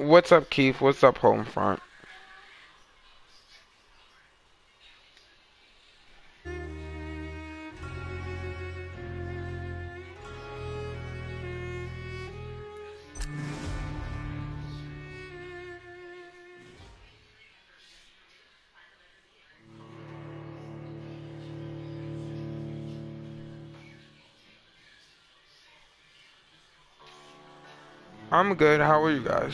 What's up, Keith? What's up, home front? I'm good. How are you guys?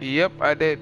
Yep, I did.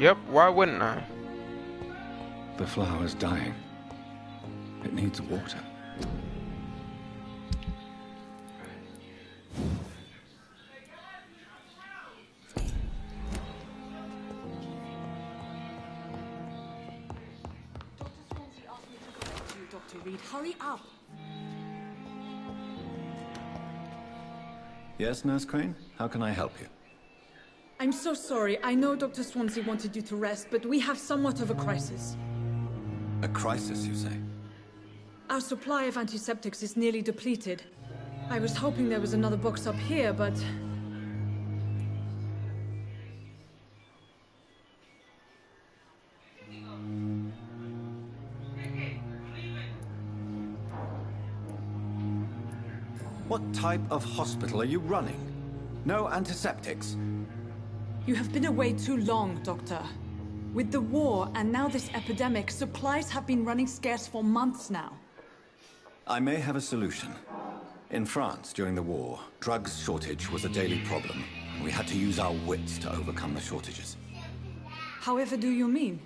Yep, why wouldn't I? The flower's dying. It needs water. Dr. Reed, hurry up! Yes, Nurse Crane? How can I help you? I'm so sorry. I know Dr. Swansea wanted you to rest, but we have somewhat of a crisis. A crisis, you say? Our supply of antiseptics is nearly depleted. I was hoping there was another box up here, but... What type of hospital are you running? No antiseptics? You have been away too long, Doctor. With the war and now this epidemic, supplies have been running scarce for months now. I may have a solution. In France, during the war, drugs shortage was a daily problem. We had to use our wits to overcome the shortages. However do you mean?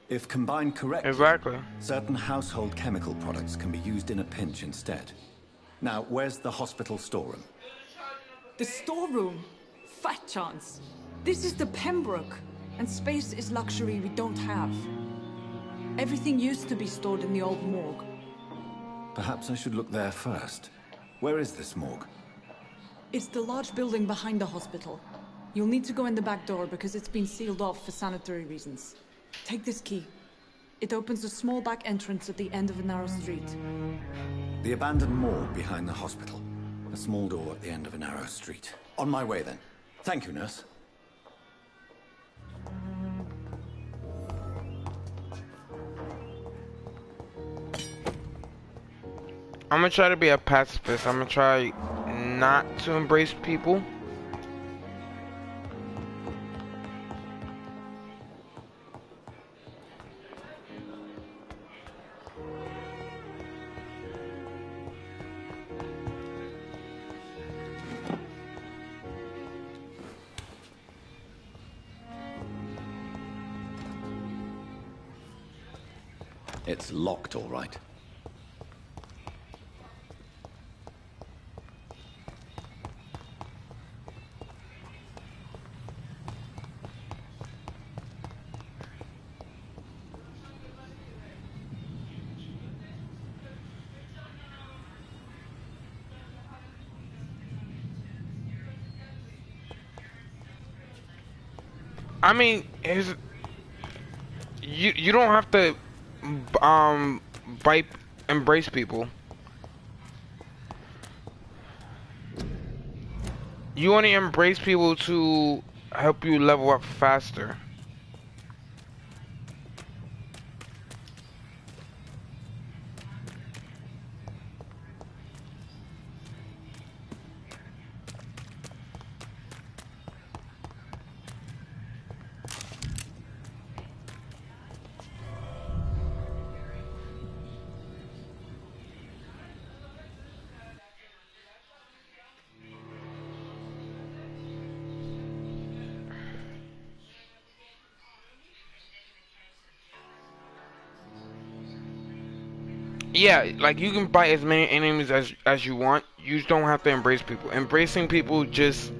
If combined correctly, Exactly. certain household chemical products can be used in a pinch instead. Now, where's the hospital storeroom? The storeroom? Fat chance. This is the Pembroke, and space is luxury we don't have. Everything used to be stored in the old morgue. Perhaps I should look there first. Where is this morgue? It's the large building behind the hospital. You'll need to go in the back door because it's been sealed off for sanitary reasons. Take this key. It opens a small back entrance at the end of a narrow street. The abandoned morgue behind the hospital. A small door at the end of a narrow street. On my way then. Thank you, nurse. I'm gonna try to be a pacifist. I'm gonna try not to embrace people. It's locked, all right. I mean, you don't have to bite embrace people. You only embrace people to help you level up faster. Yeah, like you can fight as many enemies as you want. You just don't have to embrace people. Embracing people just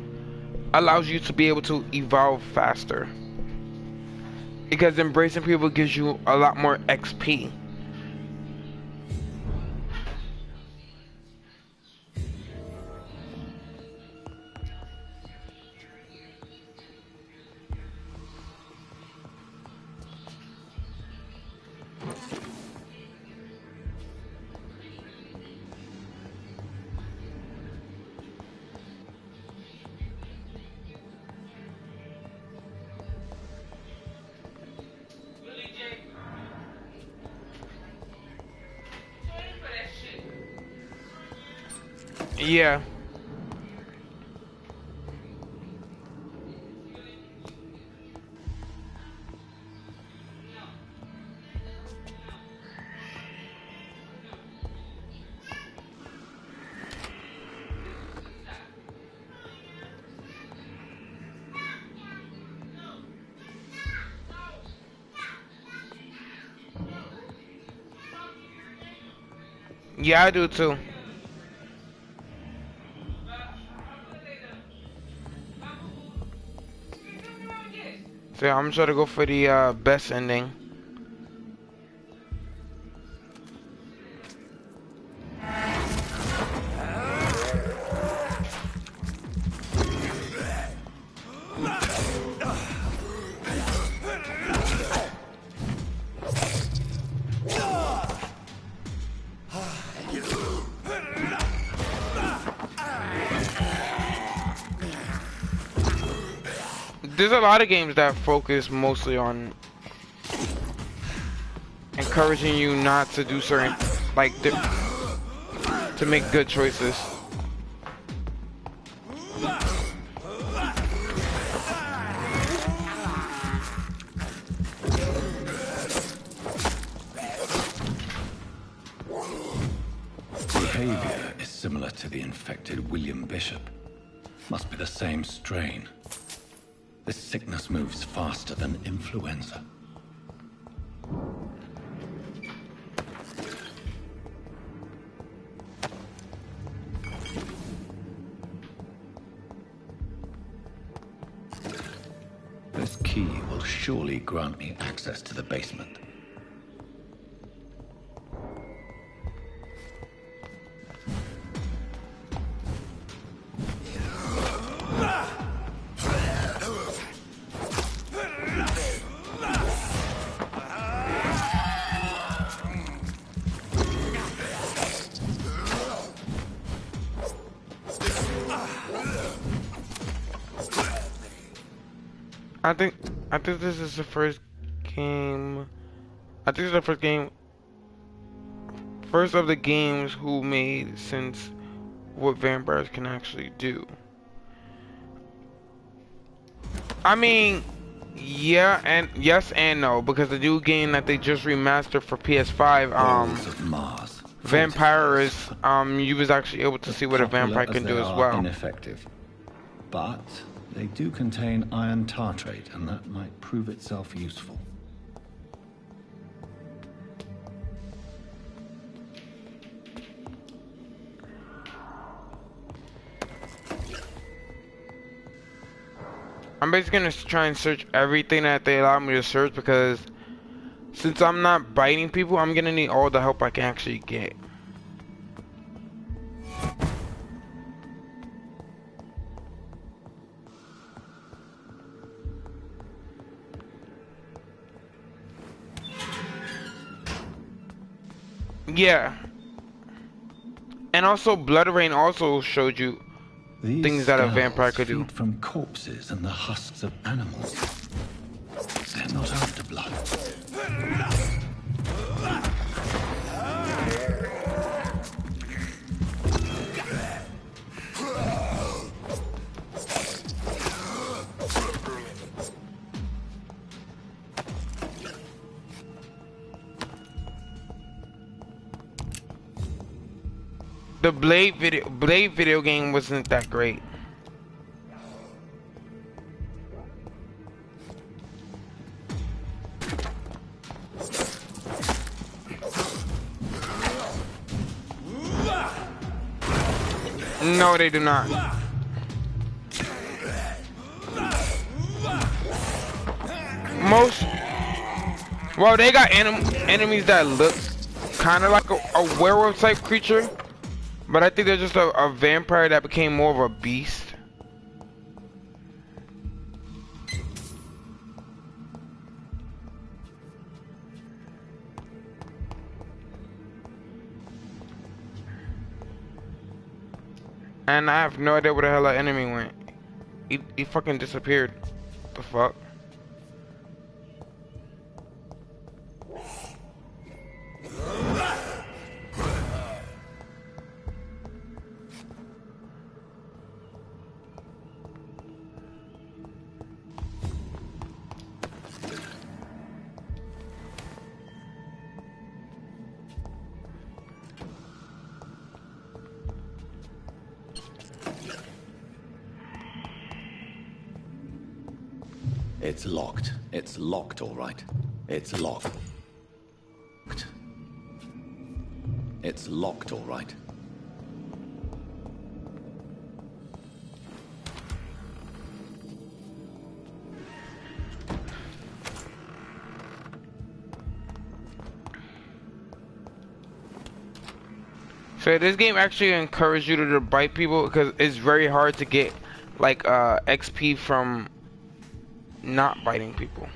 allows you to be able to evolve faster. Because embracing people gives you a lot more XP. Yeah. Yeah, I do too. So yeah, I'm trying to go for the best ending. There's a lot of games that focus mostly on encouraging you not to do certain, like, to make good choices. Behavior is similar to the infected William Bishop. Must be the same strain. This sickness moves faster than influenza. This key will surely grant me access to the basement. I think this is the first game. I think this is the first game. First of the games who made sense what vampires can actually do. I mean, yeah, and yes and no, because the new game that they just remastered for PS5, Balls of Mars. Vampires, you was actually able to see what a vampire can do as well. Ineffective, but they do contain iron tartrate, and that might prove itself useful. I'm basically gonna try and search everything that they allow me to search, because since I'm not biting people, I'm gonna need all the help I can actually get. Yeah. And also Blood Rain also showed you things that a vampire could do. Feed from corpses and the husks of animals. They're not after blood. The Blade video game wasn't that great. No, they do not. Most, well, they got enemies that look kind of like a werewolf type creature, but I think they're just a vampire that became more of a beast. And I have no idea where the hell that enemy went. He fucking disappeared. The fuck? It's locked. It's locked, all right. It's locked. It's locked, all right. So this game actually encourages you to bite people because it's very hard to get like XP from not biting people.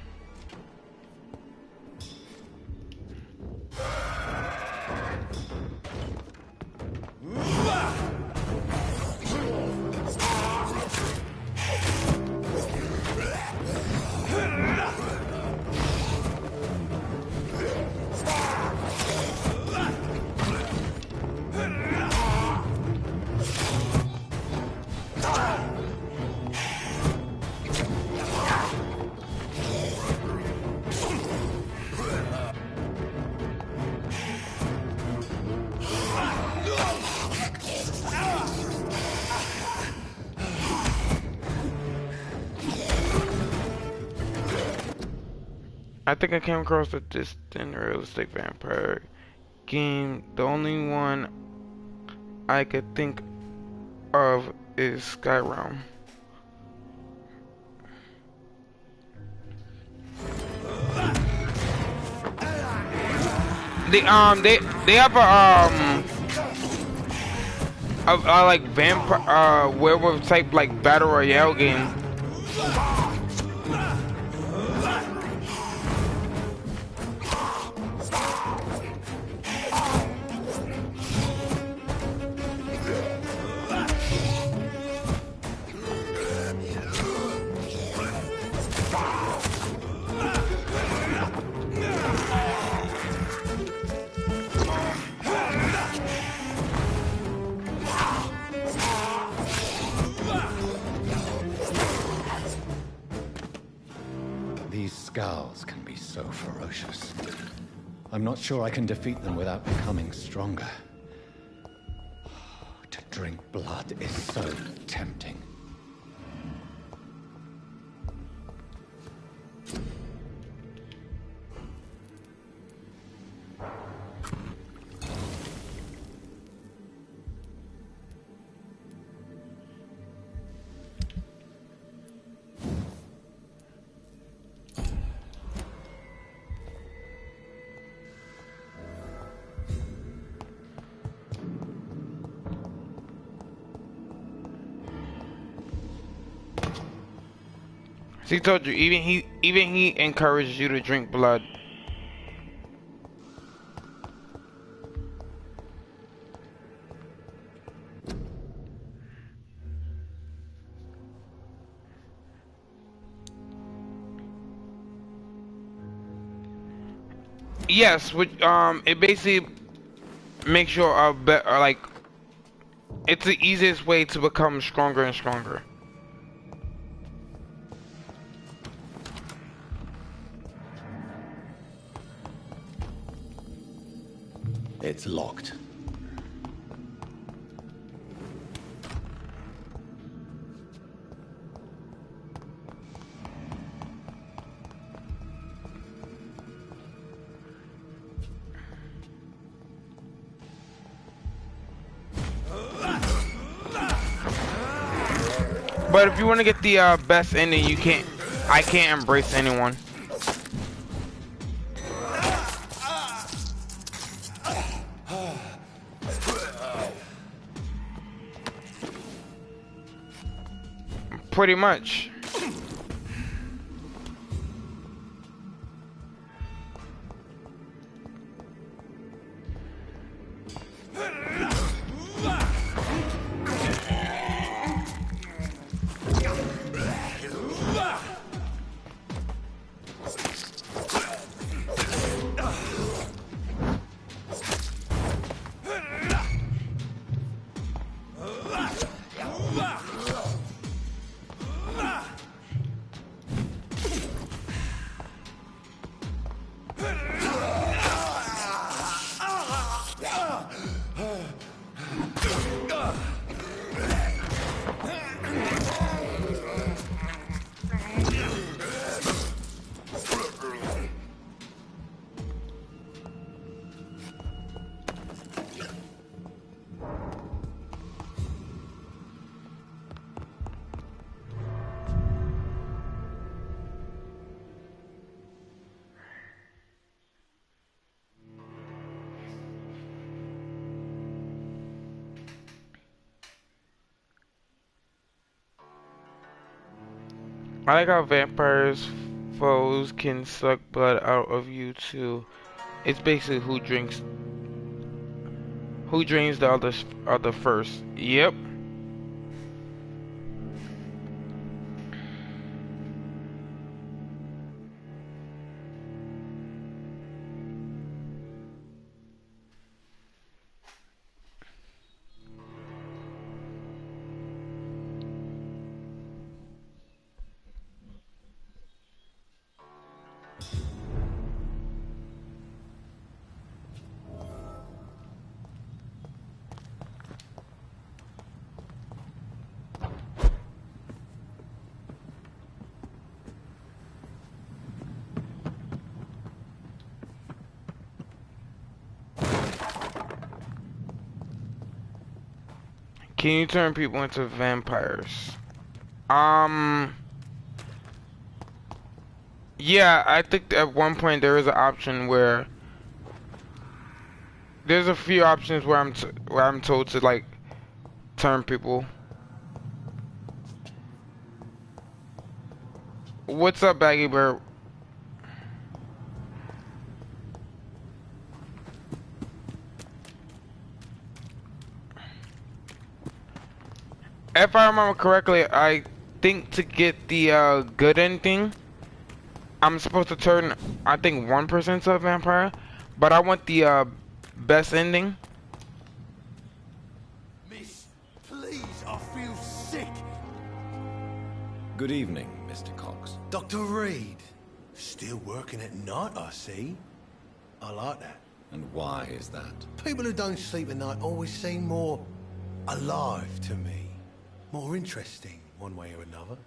I think I came across a distant realistic vampire game. The only one I could think of is Skyrim. They have a like vampire werewolf type like battle royale game. These skulls can be so ferocious. I'm not sure I can defeat them without becoming stronger. To drink blood is so tempting. So he told you, even he encourages you to drink blood. Yes, which it basically makes you a better, like, it's the easiest way to become stronger and stronger. It's locked. But if you want to get the best ending, you can't. I can't embrace anyone. Pretty much. I like how vampires foes can suck blood out of you too. It's basically who drains the other first. Yep. Can you turn people into vampires? Yeah, I think at one point there is an option where there's a few options where I'm told to like turn people. What's up, Baggy Bird? If I remember correctly, I think to get the good ending, I'm supposed to turn, I think, 1% to a vampire, but I want the best ending. Miss, please, I feel sick. Good evening, Mr. Cox. Dr. Reed, still working at night, I see. I like that. And why is that? People who don't sleep at night always seem more alive to me. More interesting, one way or another.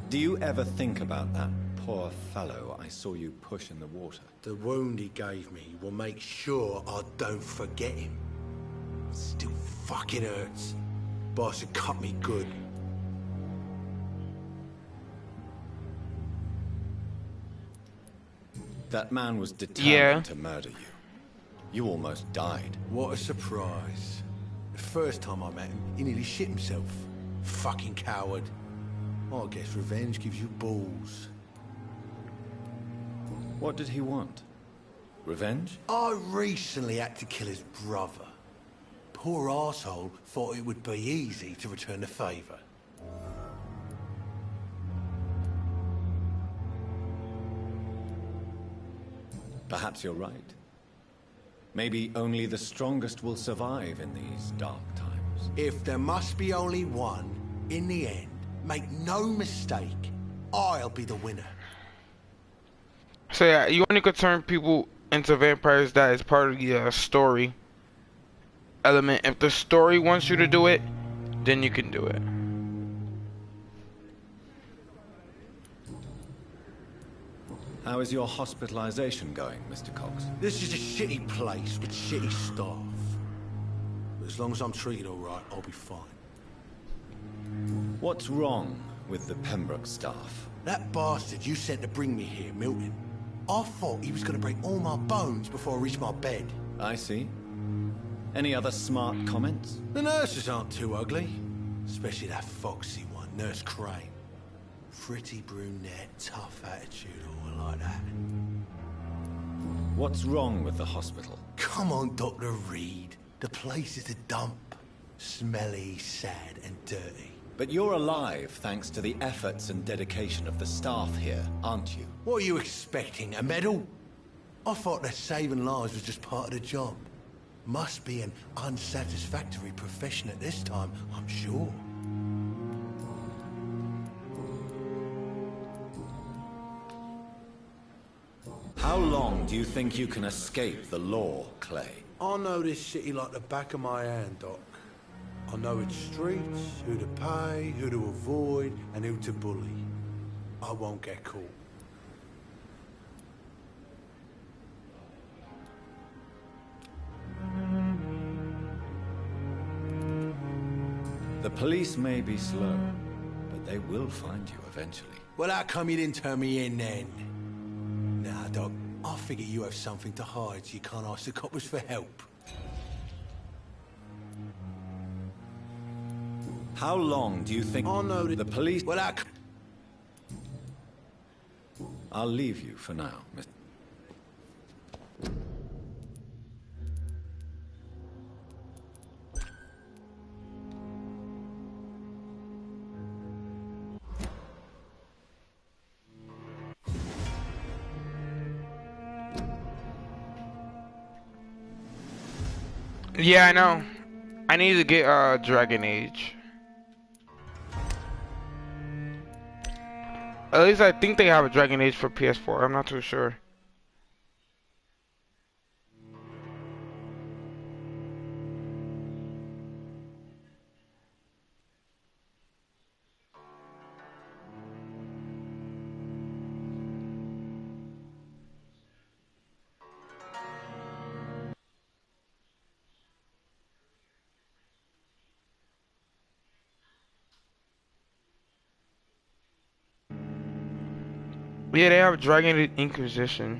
Do you ever think about that poor fellow I saw you push in the water? The wound he gave me will make sure I don't forget him. Still fucking hurts. Boss had cut me good. That man was determined to murder you. You almost died. What a surprise. The first time I met him, he nearly shit himself. Fucking coward. I guess revenge gives you balls. What did he want? Revenge? I recently had to kill his brother. Poor arsehole thought it would be easy to return the favour. Perhaps you're right. Maybe only the strongest will survive in these dark times. If there must be only one, in the end, make no mistake, I'll be the winner. So yeah, you only could turn people into vampires that is part of the story element. If the story wants you to do it, then you can do it. How is your hospitalization going, Mr. Cox? This is a shitty place with shitty staff. But as long as I'm treated all right, I'll be fine. What's wrong with the Pembroke staff? That bastard you sent to bring me here, Milton. I thought he was going to break all my bones before I reached my bed. I see. Any other smart comments? The nurses aren't too ugly. Especially that foxy one, Nurse Crane. Pretty brunette, tough attitude, all like that. What's wrong with the hospital? Come on, Dr. Reed. The place is a dump. Smelly, sad, and dirty. But you're alive thanks to the efforts and dedication of the staff here, aren't you? What are you expecting, a medal? I thought that saving lives was just part of the job. Must be an unsatisfactory profession at this time, I'm sure. How long do you think you can escape the law, Clay? I know this city like the back of my hand, Doc. I know its streets, who to pay, who to avoid, and who to bully. I won't get caught. The police may be slow, but they will find you eventually. Well, how come you didn't turn me in then? Nah, Doc, I figure you have something to hide so you can't ask the coppers for help. How long do you think I know the police... Well, I'll leave you for now, Mr. Yeah, I know. I need to get Dragon Age. At least I think they have a Dragon Age for PS4. I'm not too sure. Yeah, they have Dragon Age Inquisition.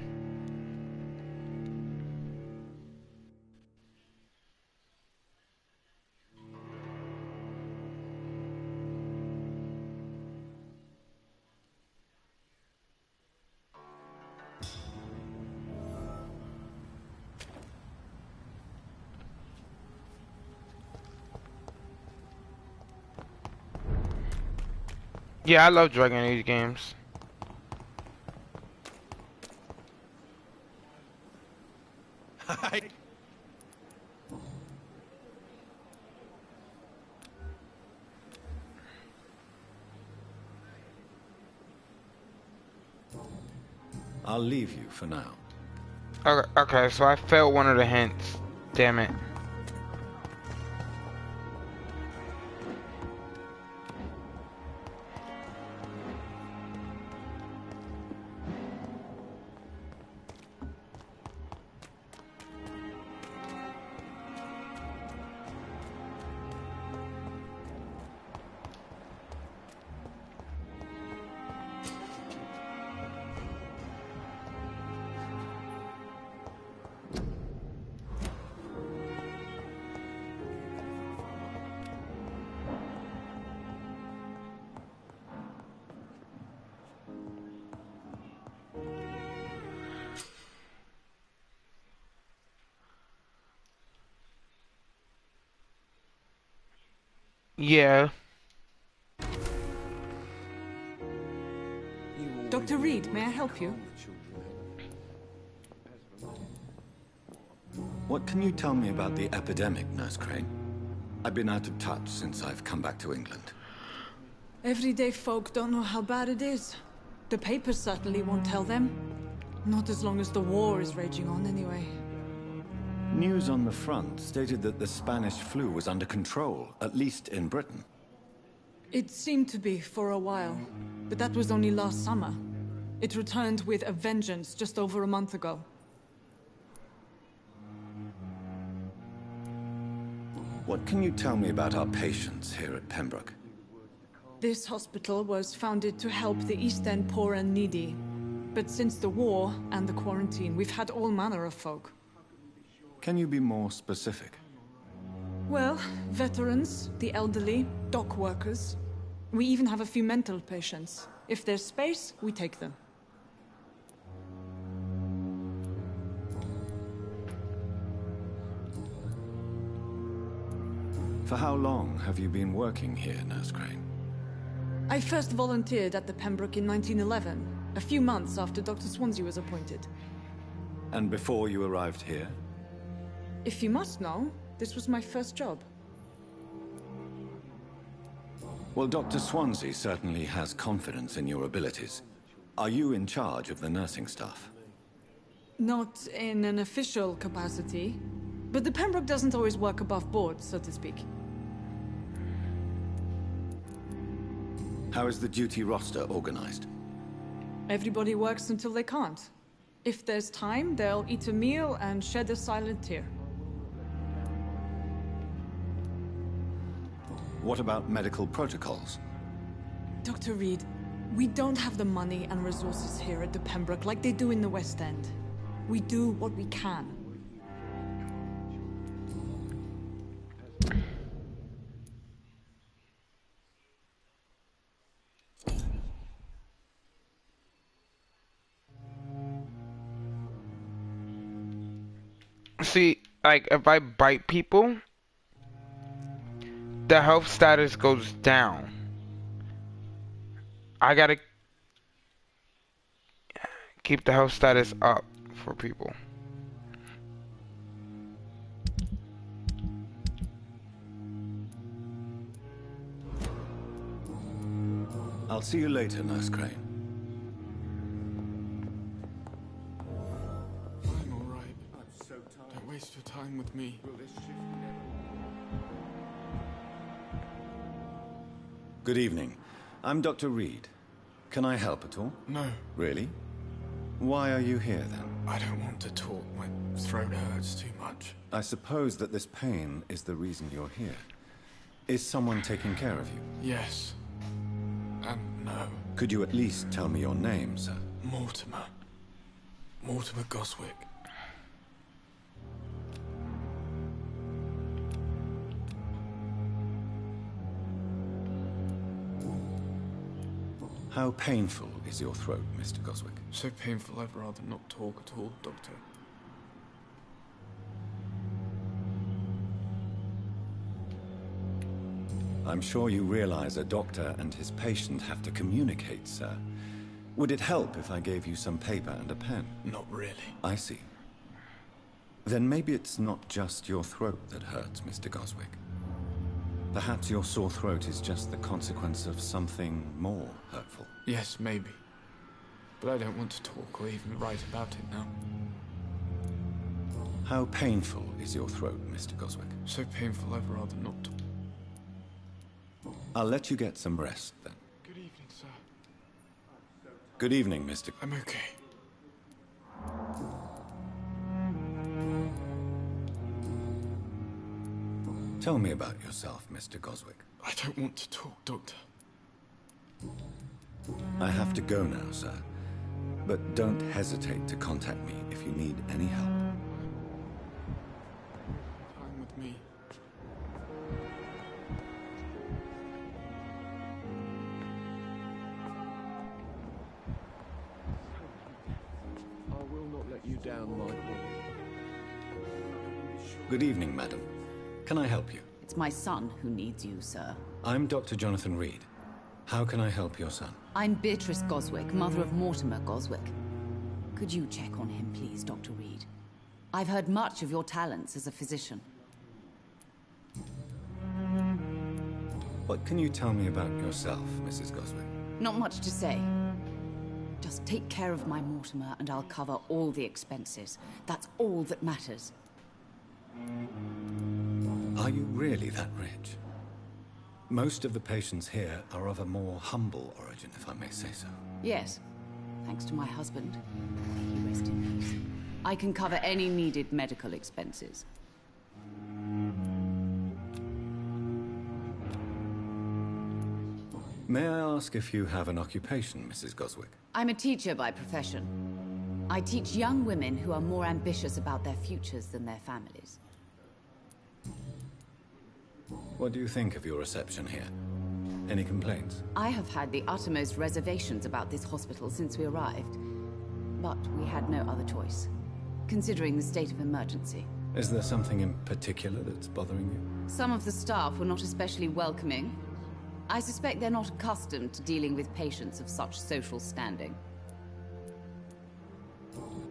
Yeah, I love Dragon Age games. I'll leave you for now. Okay, so I failed one of the hints. Damn it. Yeah. Dr. Reed, may I help you? What can you tell me about the epidemic, Nurse Crane? I've been out of touch since I've come back to England. Everyday folk don't know how bad it is. The papers certainly won't tell them. Not as long as the war is raging on, anyway. News on the front stated that the Spanish flu was under control, at least in Britain. It seemed to be for a while, but that was only last summer. It returned with a vengeance just over a month ago. What can you tell me about our patients here at Pembroke? This hospital was founded to help the East End poor and needy. But since the war and the quarantine, we've had all manner of folk. Can you be more specific? Well, veterans, the elderly, dock workers. We even have a few mental patients. If there's space, we take them. For how long have you been working here, Nurse Crane? I first volunteered at the Pembroke in 1911, a few months after Dr. Swansea was appointed. And before you arrived here? If you must know, this was my first job. Well, Dr. Swansea certainly has confidence in your abilities. Are you in charge of the nursing staff? Not in an official capacity, but the Pembroke doesn't always work above board, so to speak. How is the duty roster organized? Everybody works until they can't. If there's time, they'll eat a meal and shed a silent tear. What about medical protocols? Dr. Reed, we don't have the money and resources here at the Pembroke like they do in the West End. We do what we can. See, like, if I bite people, the health status goes down. I gotta keep the health status up for people. I'll see you later, Nurse Crane. I'm all right. Don't waste your time with me. Good evening. I'm Dr. Reed. Can I help at all? No, Really? Why are you here, then? I don't want to talk. My throat hurts too much. I suppose that this pain is the reason you're here. Is someone taking care of you? Yes. And no. Could you at least tell me your name, sir? Mortimer. Mortimer Goswick. How painful is your throat, Mr. Goswick? So painful I'd rather not talk at all, Doctor. I'm sure you realize a doctor and his patient have to communicate, sir. Would it help if I gave you some paper and a pen? Not really. I see. Then maybe it's not just your throat that hurts, Mr. Goswick. Perhaps your sore throat is just the consequence of something more hurtful. Yes, maybe. But I don't want to talk or even write about it now. How painful is your throat, Mr. Goswick? So painful I'd rather not talk. I'll let you get some rest, then. Good evening, sir. Good evening, Mr. I'm okay. Tell me about yourself, Mr. Goswick. I don't want to talk, Doctor. I have to go now, sir. But don't hesitate to contact me if you need any help. Time with me. I will not let you down, my boy. Good evening, madam. Can I help you? It's my son who needs you, sir. I'm Dr. Jonathan Reed. How can I help your son? I'm Beatrice Goswick, mother of Mortimer Goswick. Could you check on him, please, Dr. Reed? I've heard much of your talents as a physician. What can you tell me about yourself, Mrs. Goswick? Not much to say. Just take care of my Mortimer and I'll cover all the expenses. That's all that matters. Are you really that rich? Most of the patients here are of a more humble origin, if I may say so. Yes, thanks to my husband. May he rest in peace. I can cover any needed medical expenses. May I ask if you have an occupation, Mrs. Goswick? I'm a teacher by profession. I teach young women who are more ambitious about their futures than their families. What do you think of your reception here? Any complaints? I have had the uttermost reservations about this hospital since we arrived. But we had no other choice, considering the state of emergency. Is there something in particular that's bothering you? Some of the staff were not especially welcoming. I suspect they're not accustomed to dealing with patients of such social standing.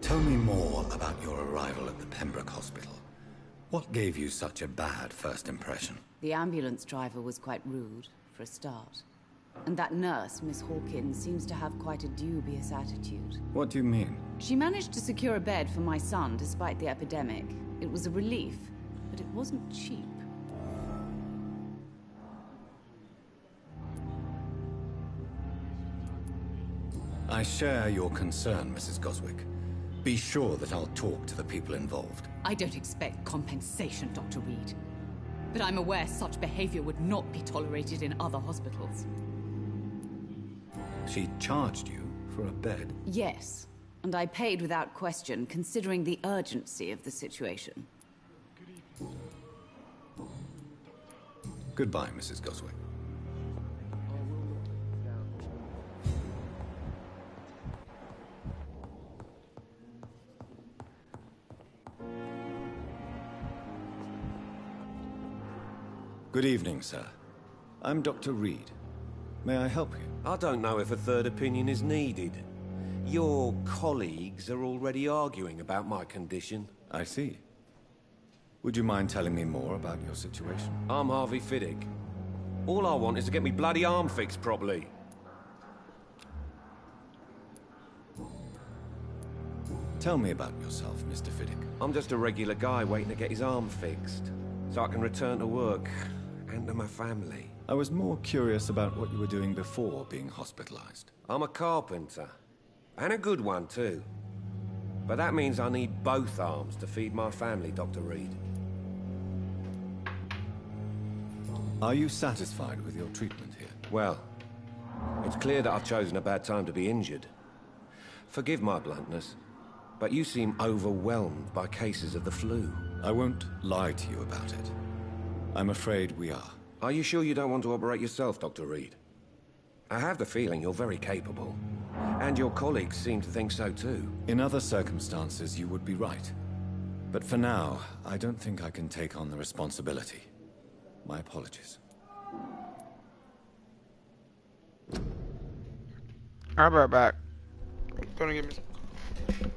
Tell me more about your arrival at the Pembroke Hospital. What gave you such a bad first impression? The ambulance driver was quite rude, for a start. And that nurse, Miss Hawkins, seems to have quite a dubious attitude. What do you mean? She managed to secure a bed for my son despite the epidemic. It was a relief, but it wasn't cheap. I share your concern, Mrs. Goswick. Be sure that I'll talk to the people involved. I don't expect compensation, Dr. Reed. But I'm aware such behavior would not be tolerated in other hospitals. She charged you for a bed? Yes, and I paid without question, considering the urgency of the situation. Goodbye, Mrs. Goswick. Good evening, sir. I'm Dr. Reed. May I help you? I don't know if a third opinion is needed. Your colleagues are already arguing about my condition. I see. Would you mind telling me more about your situation? I'm Harvey Fiddick. All I want is to get me bloody arm fixed properly. Tell me about yourself, Mr. Fiddick. I'm just a regular guy waiting to get his arm fixed, so I can return to work and to my family. I was more curious about what you were doing before being hospitalized. I'm a carpenter, and a good one too. But that means I need both arms to feed my family, Dr. Reed. Are you satisfied with your treatment here? Well, it's clear that I've chosen a bad time to be injured. Forgive my bluntness, but you seem overwhelmed by cases of the flu. I won't lie to you about it. I'm afraid we are. Are you sure you don't want to operate yourself, Dr. Reed? I have the feeling you're very capable. And your colleagues seem to think so too. In other circumstances, you would be right. But for now, I don't think I can take on the responsibility. My apologies. I'll be right back. Gonna give me some.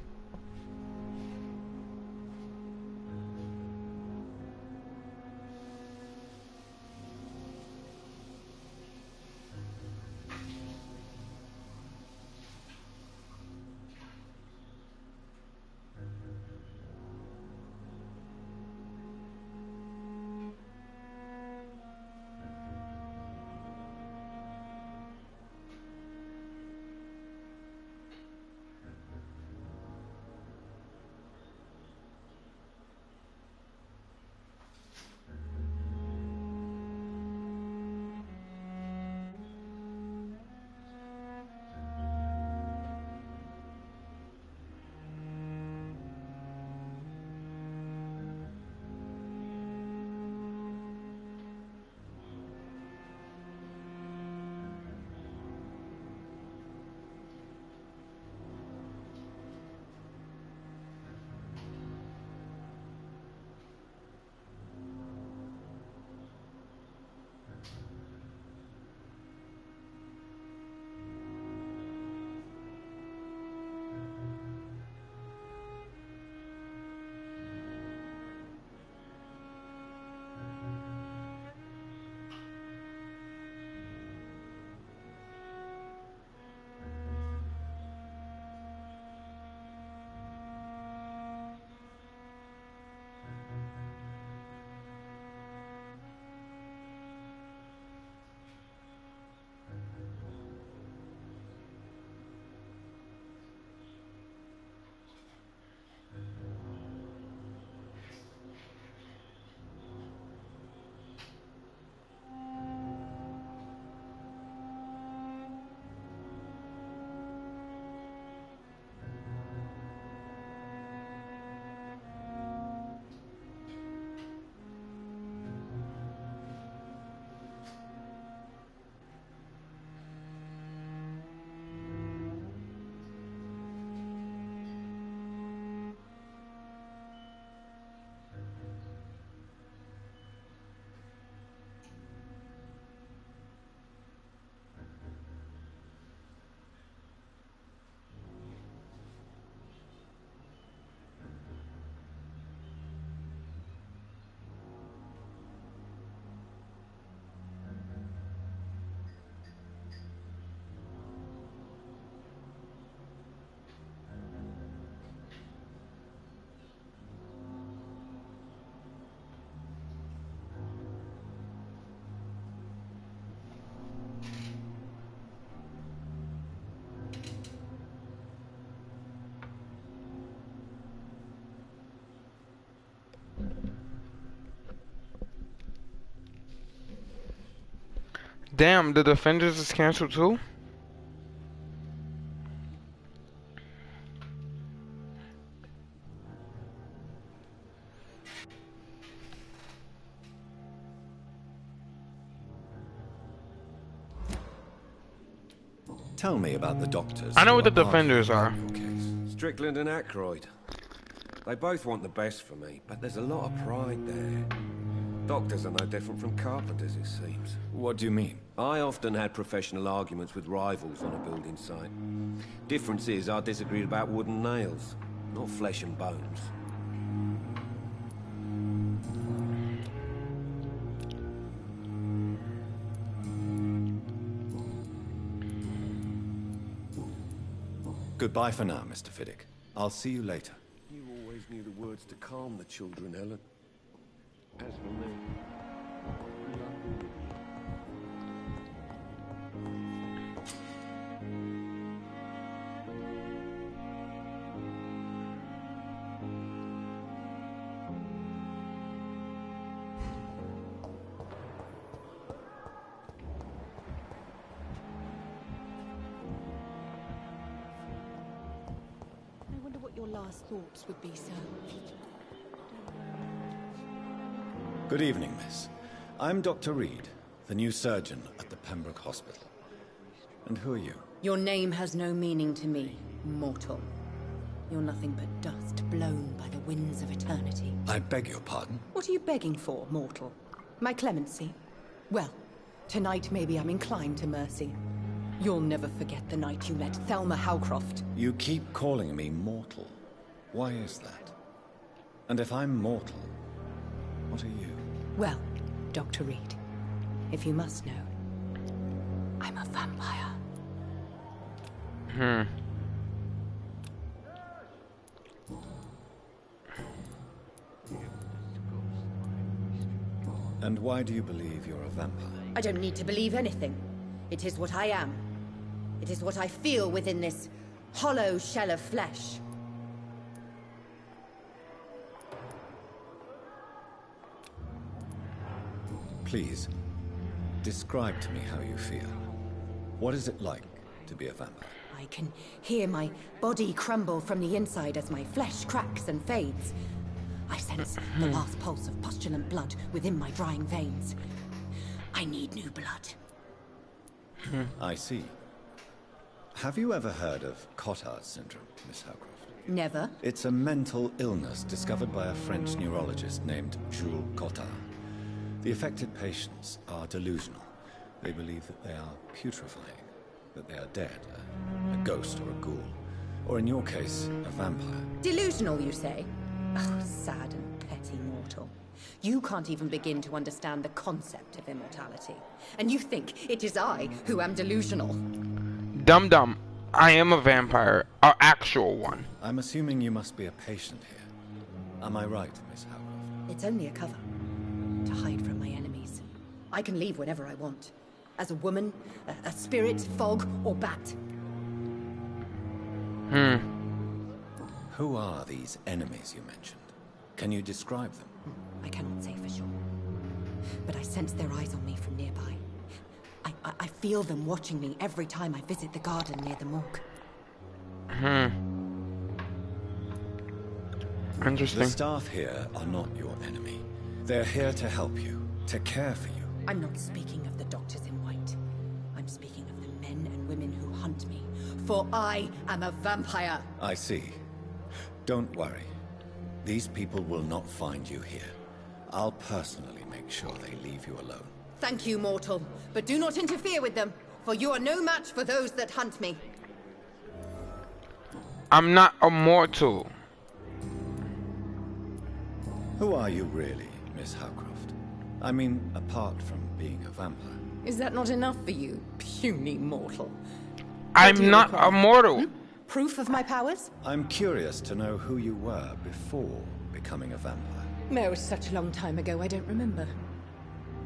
Damn, the Defenders is canceled too? Tell me about the doctors. I know who what the are arguing Defenders are. about your case. Strickland and Aykroyd. They both want the best for me, but there's a lot of pride there. Doctors are no different from carpenters, it seems. What do you mean? I often had professional arguments with rivals on a building site. Difference is, I disagreed about wooden nails, not flesh and bones. Goodbye for now, Mr. Fiddick. I'll see you later. You always knew the words to calm the children, Helen. As for me... I wonder what your last thoughts would be, sir. Good evening, miss. I'm Dr. Reed, the new surgeon at the Pembroke Hospital. And who are you? Your name has no meaning to me, mortal. You're nothing but dust blown by the winds of eternity. I beg your pardon? What are you begging for, mortal? My clemency? Well, tonight maybe I'm inclined to mercy. You'll never forget the night you met Thelma Howcroft. You keep calling me mortal. Why is that? And if I'm mortal, what are you? Well, Dr. Reed, if you must know, I'm a vampire. And why do you believe you're a vampire? I don't need to believe anything. It is what I am. It is what I feel within this hollow shell of flesh. Please, describe to me how you feel. What is it like to be a vampire? I can hear my body crumble from the inside as my flesh cracks and fades. I sense the last pulse of postulant blood within my drying veins. I need new blood. I see. Have you ever heard of Cotard syndrome, Miss Howcroft? Never. It's a mental illness discovered by a French neurologist named Jules Cotard. The affected patients are delusional. They believe that they are putrefying, that they are dead, a ghost or a ghoul, or in your case, a vampire. Delusional, you say? Oh, sad and petty mortal. You can't even begin to understand the concept of immortality. And you think it is I who am delusional. Dum Dum, I am a vampire, an actual one. I'm assuming you must be a patient here. Am I right, Miss Howcroft? It's only a cover. To hide from my enemies. I can leave whenever I want. As a woman, a spirit, fog, or bat. Who are these enemies you mentioned? Can you describe them? I cannot say for sure. But I sense their eyes on me from nearby. I feel them watching me every time I visit the garden near the morgue. Interesting. The staff here are not your enemy. They're here to help you, to care for you. I'm not speaking of the doctors in white. I'm speaking of the men and women who hunt me. For I am a vampire. I see. Don't worry. These people will not find you here. I'll personally make sure they leave you alone. Thank you, mortal. But do not interfere with them, for you are no match for those that hunt me. I'm not immortal. Who are you really, Miss Howcroft? I mean, apart from being a vampire. Is that not enough for you, puny mortal? I'm not immortal. Proof of my powers? I'm curious to know who you were before becoming a vampire. No, it was such a long time ago, I don't remember.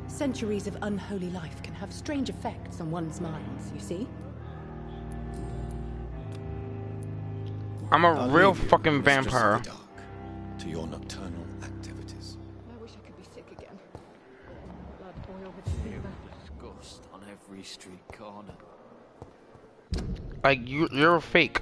Centuries of unholy life can have strange effects on one's minds, you see? I'm a I'll real leave you, fucking Mistress of vampire. the Dark, to your nocturnal activities. I wish I could be sick again. Blood oil with Disgust on every street corner. Like you're a fake.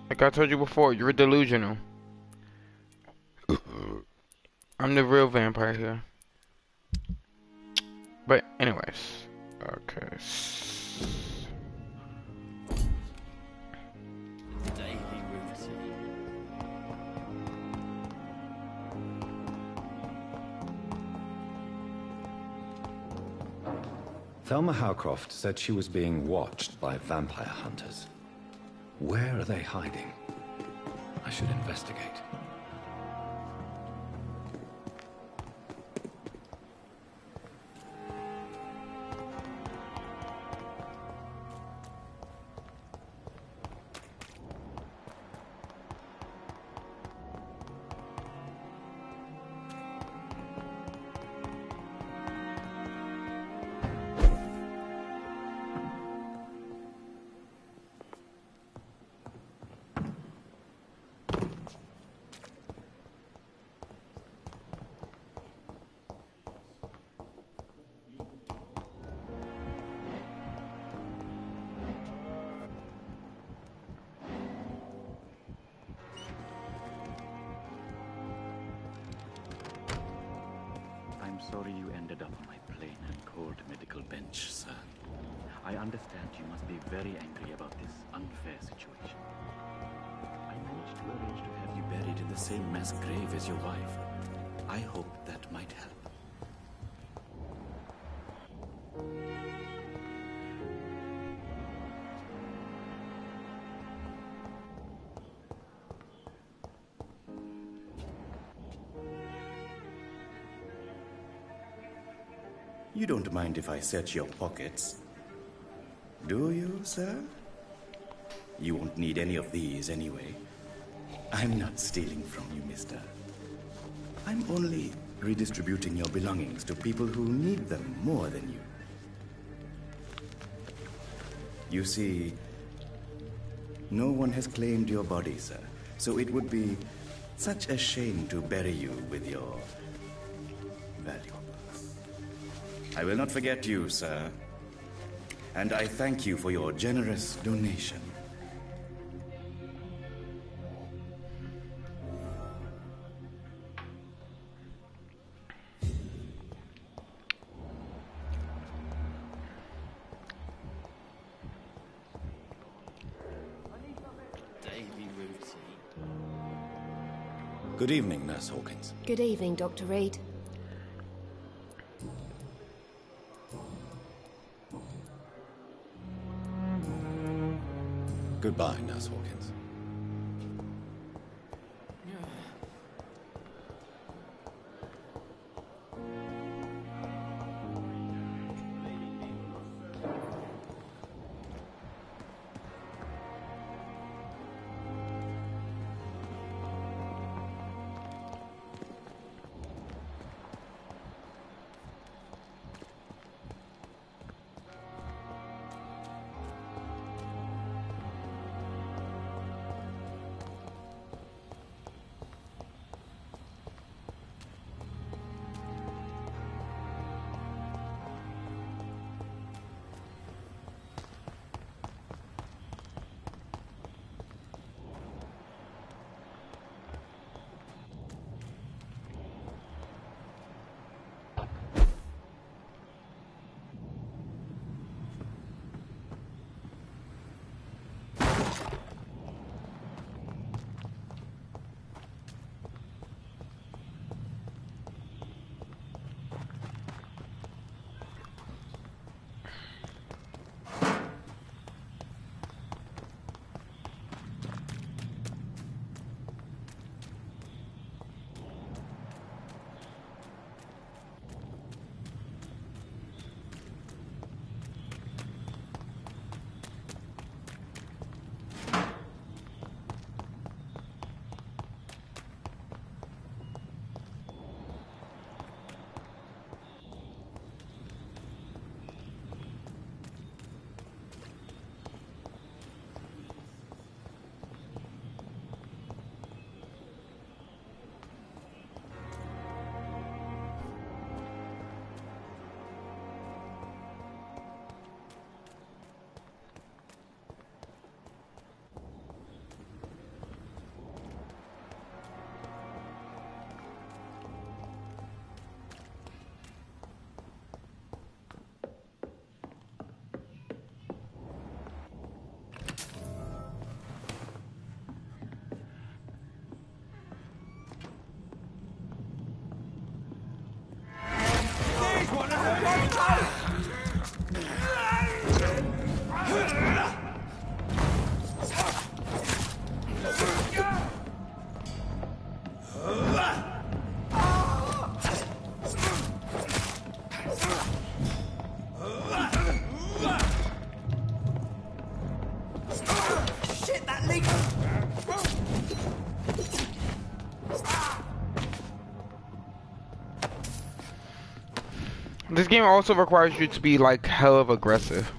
Like I told you before, you're delusional. I'm the real vampire here. But anyways, okay. Daily routine. Thelma Howcroft said she was being watched by vampire hunters. Where are they hiding? I should investigate. I'm sorry you ended up on my plain and cold medical bench, sir. I understand you must be very angry about this unfair situation. I managed to arrange to have you buried in the same mass grave as your wife. I hope that might help. You don't mind if I search your pockets, do you, sir? You won't need any of these anyway. I'm not stealing from you, mister. I'm only redistributing your belongings to people who need them more than you. You see, no one has claimed your body, sir, so it would be such a shame to bury you with your valuables. I will not forget you, sir. And I thank you for your generous donation. Daily routine. Good evening, Nurse Hawkins. Good evening, Dr. Reed. Goodbye, Nurse Hawkins. This game also requires you to be like hell of aggressive.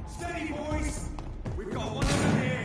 Steady, boys! We've got one of them here!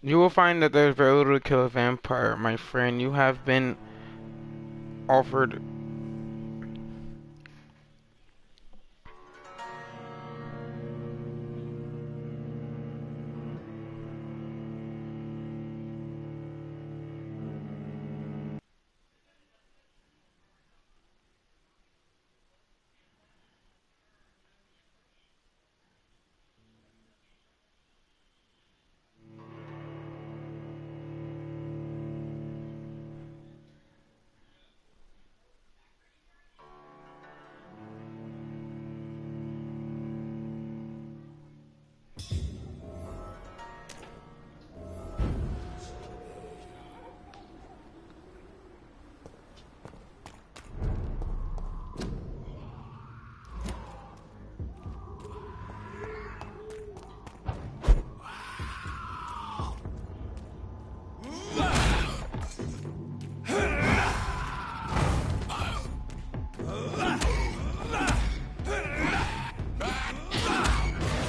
You will find that there's very little to kill a vampire, my friend. You have been offered.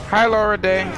Hi, Laura Day.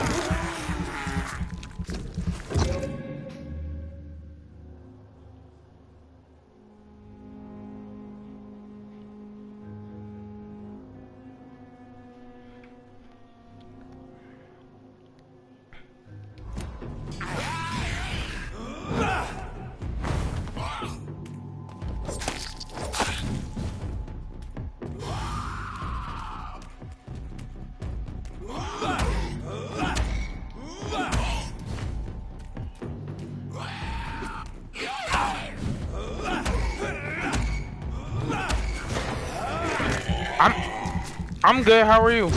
I'm good. How are you?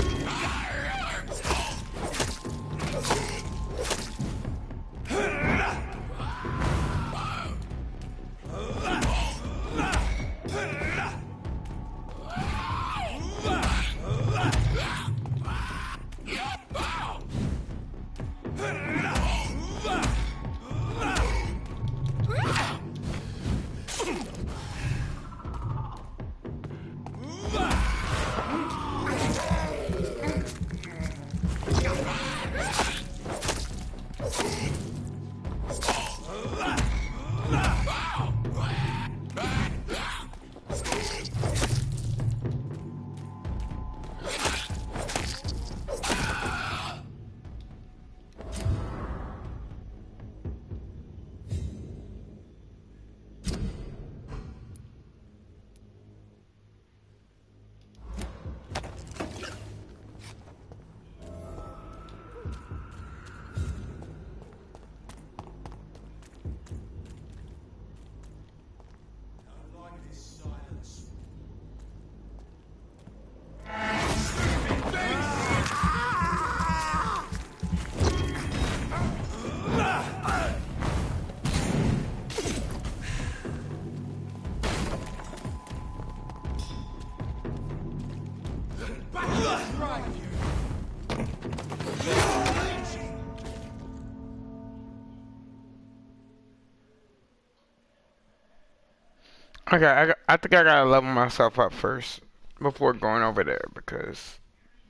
Okay, I think I gotta level myself up first before going over there because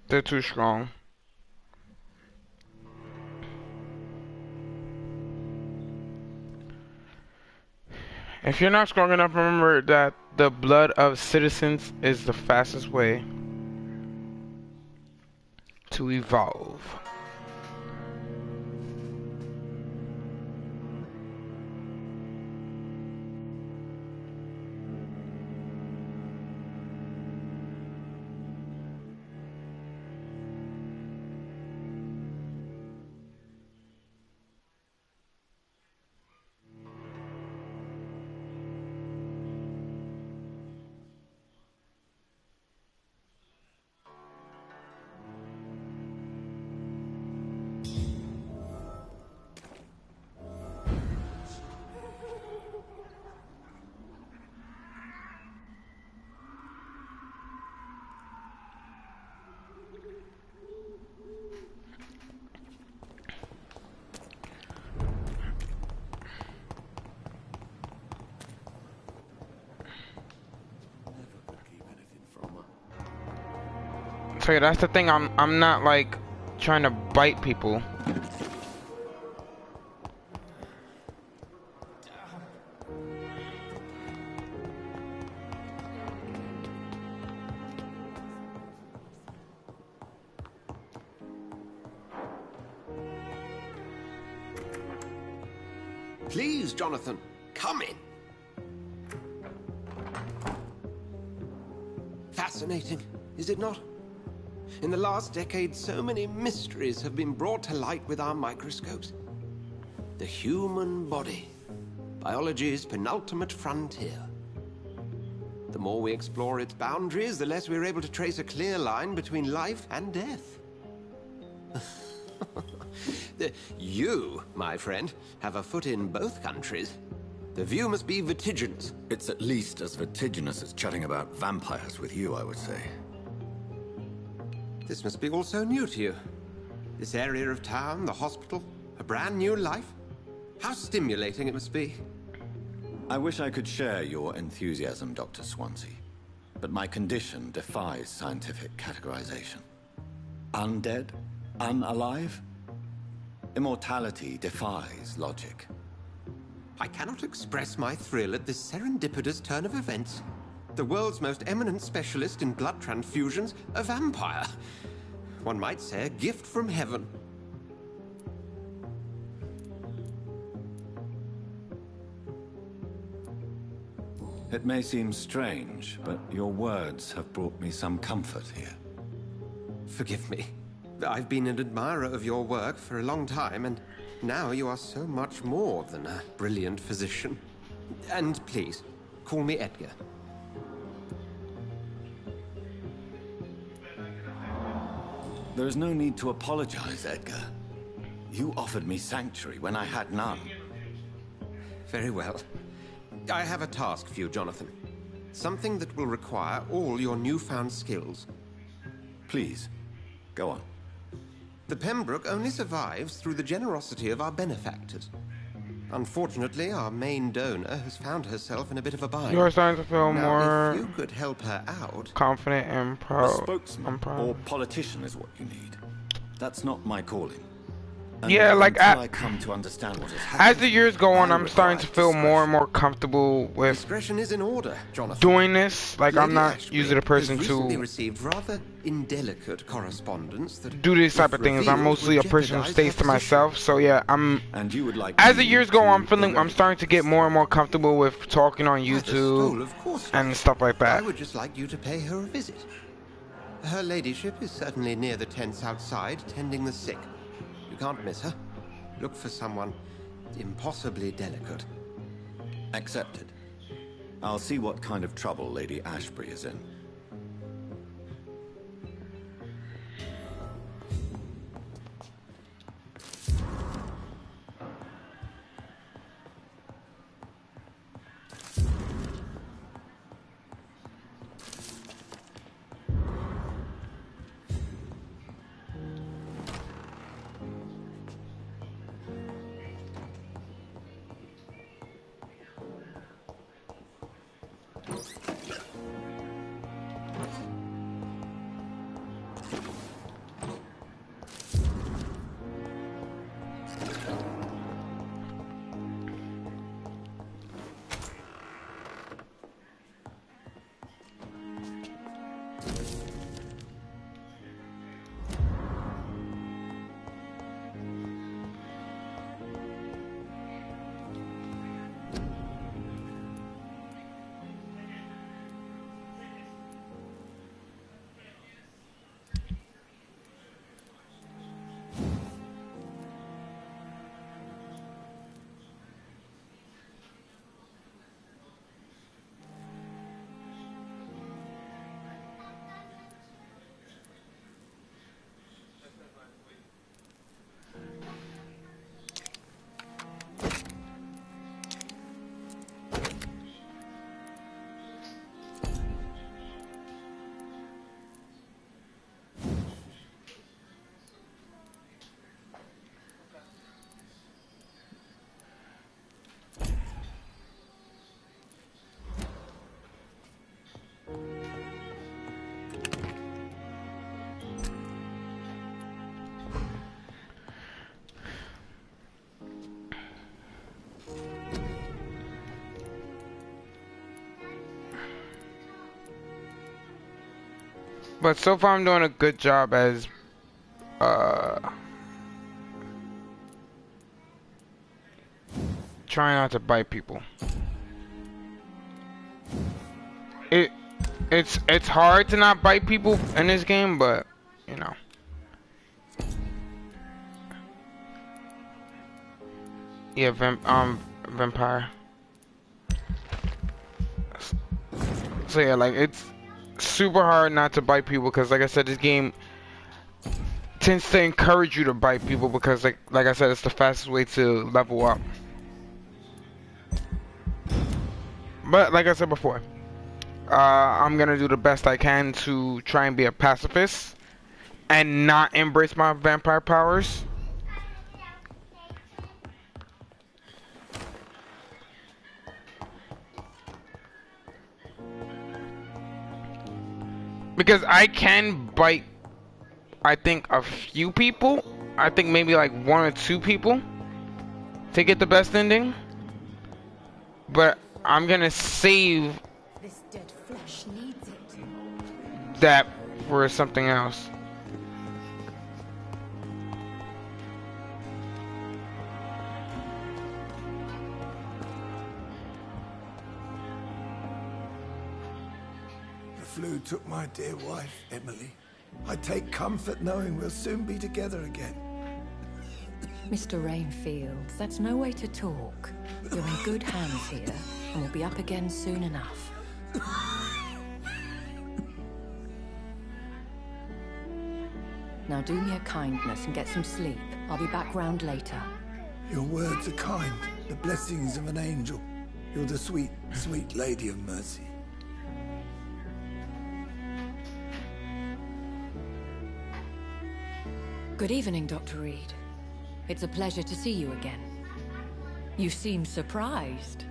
they're too strong. If you're not strong enough, remember that the blood of citizens is the fastest way to evolve. So yeah, that's the thing. I'm not like trying to bite people. Please, Jonathan, come in. Fascinating, is it not? In the last decade, so many mysteries have been brought to light with our microscopes. The human body, biology's penultimate frontier. The more we explore its boundaries, the less we're able to trace a clear line between life and death. You, my friend, have a foot in both countries. The view must be vertiginous. It's at least as vertiginous as chatting about vampires with you, I would say. This must be all so new to you. This area of town, the hospital, a brand new life. How stimulating it must be. I wish I could share your enthusiasm, Dr. Swansea. But my condition defies scientific categorization. Undead? Unalive? Immortality defies logic. I cannot express my thrill at this serendipitous turn of events. The world's most eminent specialist in blood transfusions, a vampire. One might say a gift from heaven. It may seem strange, but your words have brought me some comfort here. Forgive me. I've been an admirer of your work for a long time, and now you are so much more than a brilliant physician. And please, call me Edgar. There is no need to apologize, Edgar. You offered me sanctuary when I had none. Very well. I have a task for you, Jonathan. Something that will require all your newfound skills. Please, go on. The Pembroke only survives through the generosity of our benefactors. Unfortunately, our main donor has found herself in a bit of a bind. You're starting to feel now, more if you could help her out... confident and A proud. spokesman or politician is what you need. That's not my calling. And Yeah, like until I come to understand what has happened, as the years go on, I I'm starting to require feel more and more comfortable with Discretion is in order, Jonathan. doing this. Like, I'm Lady not Ashbury usually the person has recently to received rather indelicate correspondence that, do these type if of things. I'm revealed, mostly a would person who jeopardize stays her to position. myself. So yeah, And you would like as the me years go on, to I'm starting to get more and more comfortable with talking on By the stole, YouTube of course and not. stuff like I that. would just like you to pay her a visit. Her ladyship is certainly near the tents outside, tending the sick. You can't miss her. Look for someone impossibly delicate. Accepted. I'll see what kind of trouble Lady Ashbury is in. But so far I'm doing a good job as trying not to bite people. It's hard to not bite people in this game, but you know. Yeah, vampire. So yeah, like it's super hard not to bite people because, like I said, this game tends to encourage you to bite people because, like I said, it's the fastest way to level up. But like I said before, I'm gonna do the best I can to try and be a pacifist and not embrace my vampire powers. Because I can bite, I think, a few people. I think maybe like 1 or 2 people to get the best ending. But I'm gonna save This dead flesh needs it. that for something else. The flu took my dear wife, Emily. I take comfort knowing we'll soon be together again. Mr. Rainfield, that's no way to talk. You're in good hands here, and we'll be up again soon enough. Now do me a kindness and get some sleep. I'll be back round later. Your words are kind, the blessings of an angel. You're the sweet, sweet lady of mercy. Good evening, Dr. Reed. It's a pleasure to see you again. You seem surprised.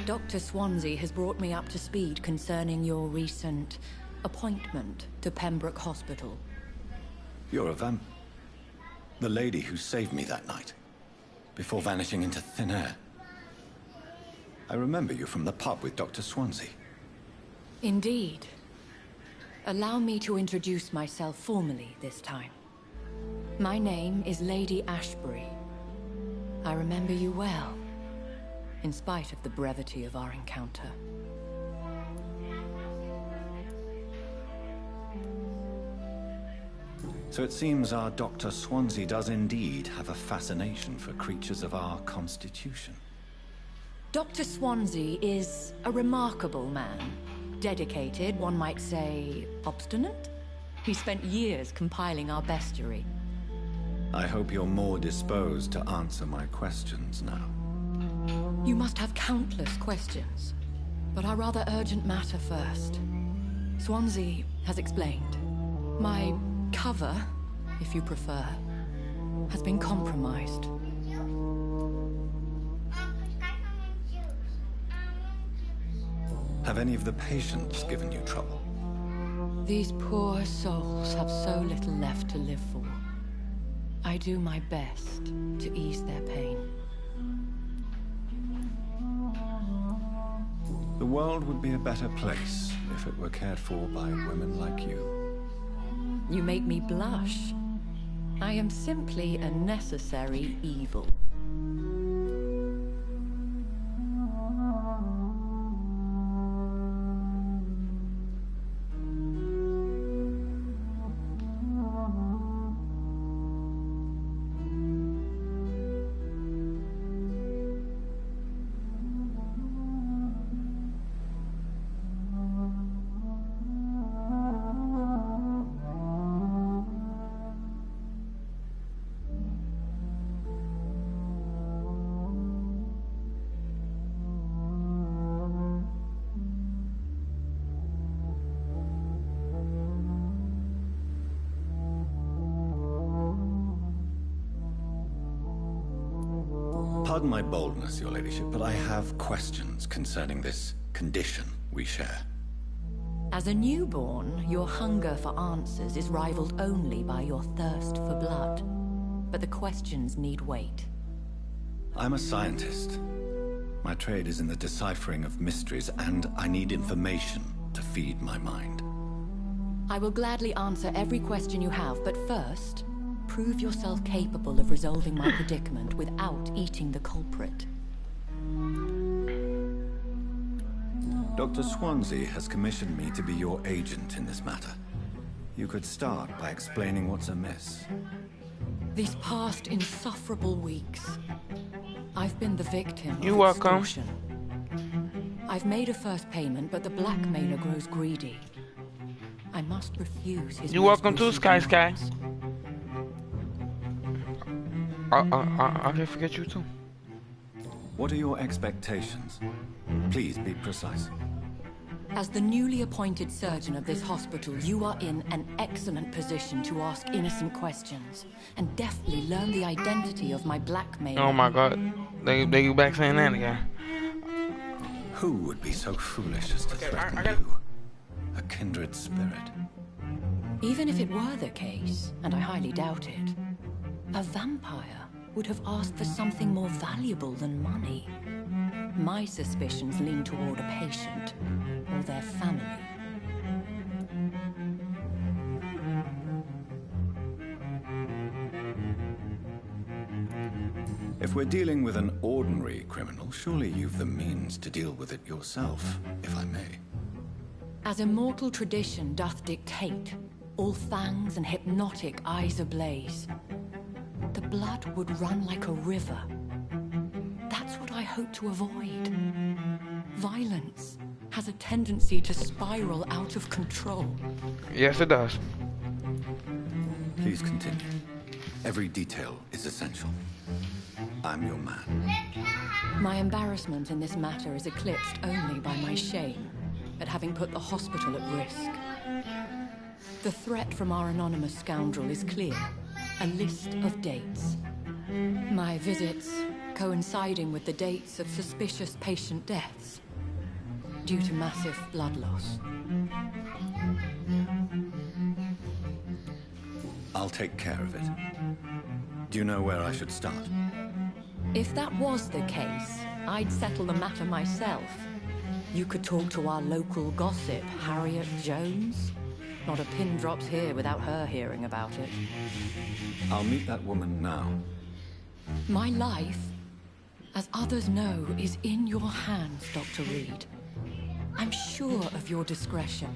Dr. Swansea has brought me up to speed concerning your recent appointment to Pembroke Hospital. You're a vamp. The lady who saved me that night, before vanishing into thin air. I remember you from the pub with Dr. Swansea. Indeed. Allow me to introduce myself formally this time. My name is Lady Ashbury. I remember you well, in spite of the brevity of our encounter. So it seems our Dr. Swansea does indeed have a fascination for creatures of our constitution. Dr. Swansea is a remarkable man. Dedicated, one might say, obstinate? He spent years compiling our bestiary. I hope you're more disposed to answer my questions now. You must have countless questions, but our rather urgent matter first. Swansea has explained. My cover, if you prefer, has been compromised. Have any of the patients given you trouble? These poor souls have so little left to live for. I do my best to ease their pain. The world would be a better place if it were cared for by women like you. You make me blush. I am simply a necessary evil. Pardon my boldness, your ladyship, but I have questions concerning this condition we share. As a newborn, your hunger for answers is rivaled only by your thirst for blood. But the questions need weight. I'm a scientist. My trade is in the deciphering of mysteries, and I need information to feed my mind. I will gladly answer every question you have, but first, prove yourself capable of resolving my predicament without eating the culprit. Dr. Swansea has commissioned me to be your agent in this matter. You could start by explaining what's amiss. These past insufferable weeks, I've been the victim You're of welcome. extortion. I've made a first payment, but the blackmailer grows greedy. I must refuse his. You're welcome to Sky Sky. I can forget you too. What are your expectations? Please be precise. As the newly appointed surgeon of this hospital, you are in an excellent position to ask innocent questions and deftly learn the identity of my blackmailer. Oh my God, they you back saying that again? Who would be so foolish as to threaten you? A kindred spirit. Even if it were the case, and I highly doubt it, a vampire would have asked for something more valuable than money. My suspicions lean toward a patient or their family. If we're dealing with an ordinary criminal, surely you've the means to deal with it yourself, if I may. As immortal tradition doth dictate, all fangs and hypnotic eyes ablaze, the blood would run like a river. That's what I hope to avoid. Violence has a tendency to spiral out of control. Yes, it does. Please continue. Every detail is essential. I'm your man. My embarrassment in this matter is eclipsed only by my shame at having put the hospital at risk. The threat from our anonymous scoundrel is clear. A list of dates. My visits coinciding with the dates of suspicious patient deaths due to massive blood loss. I'll take care of it. Do you know where I should start? If that was the case, I'd settle the matter myself. You could talk to our local gossip, Harriet Jones. Not a pin drops here without her hearing about it. I'll meet that woman now. My life, as others know, is in your hands, Dr. Reed. I'm sure of your discretion,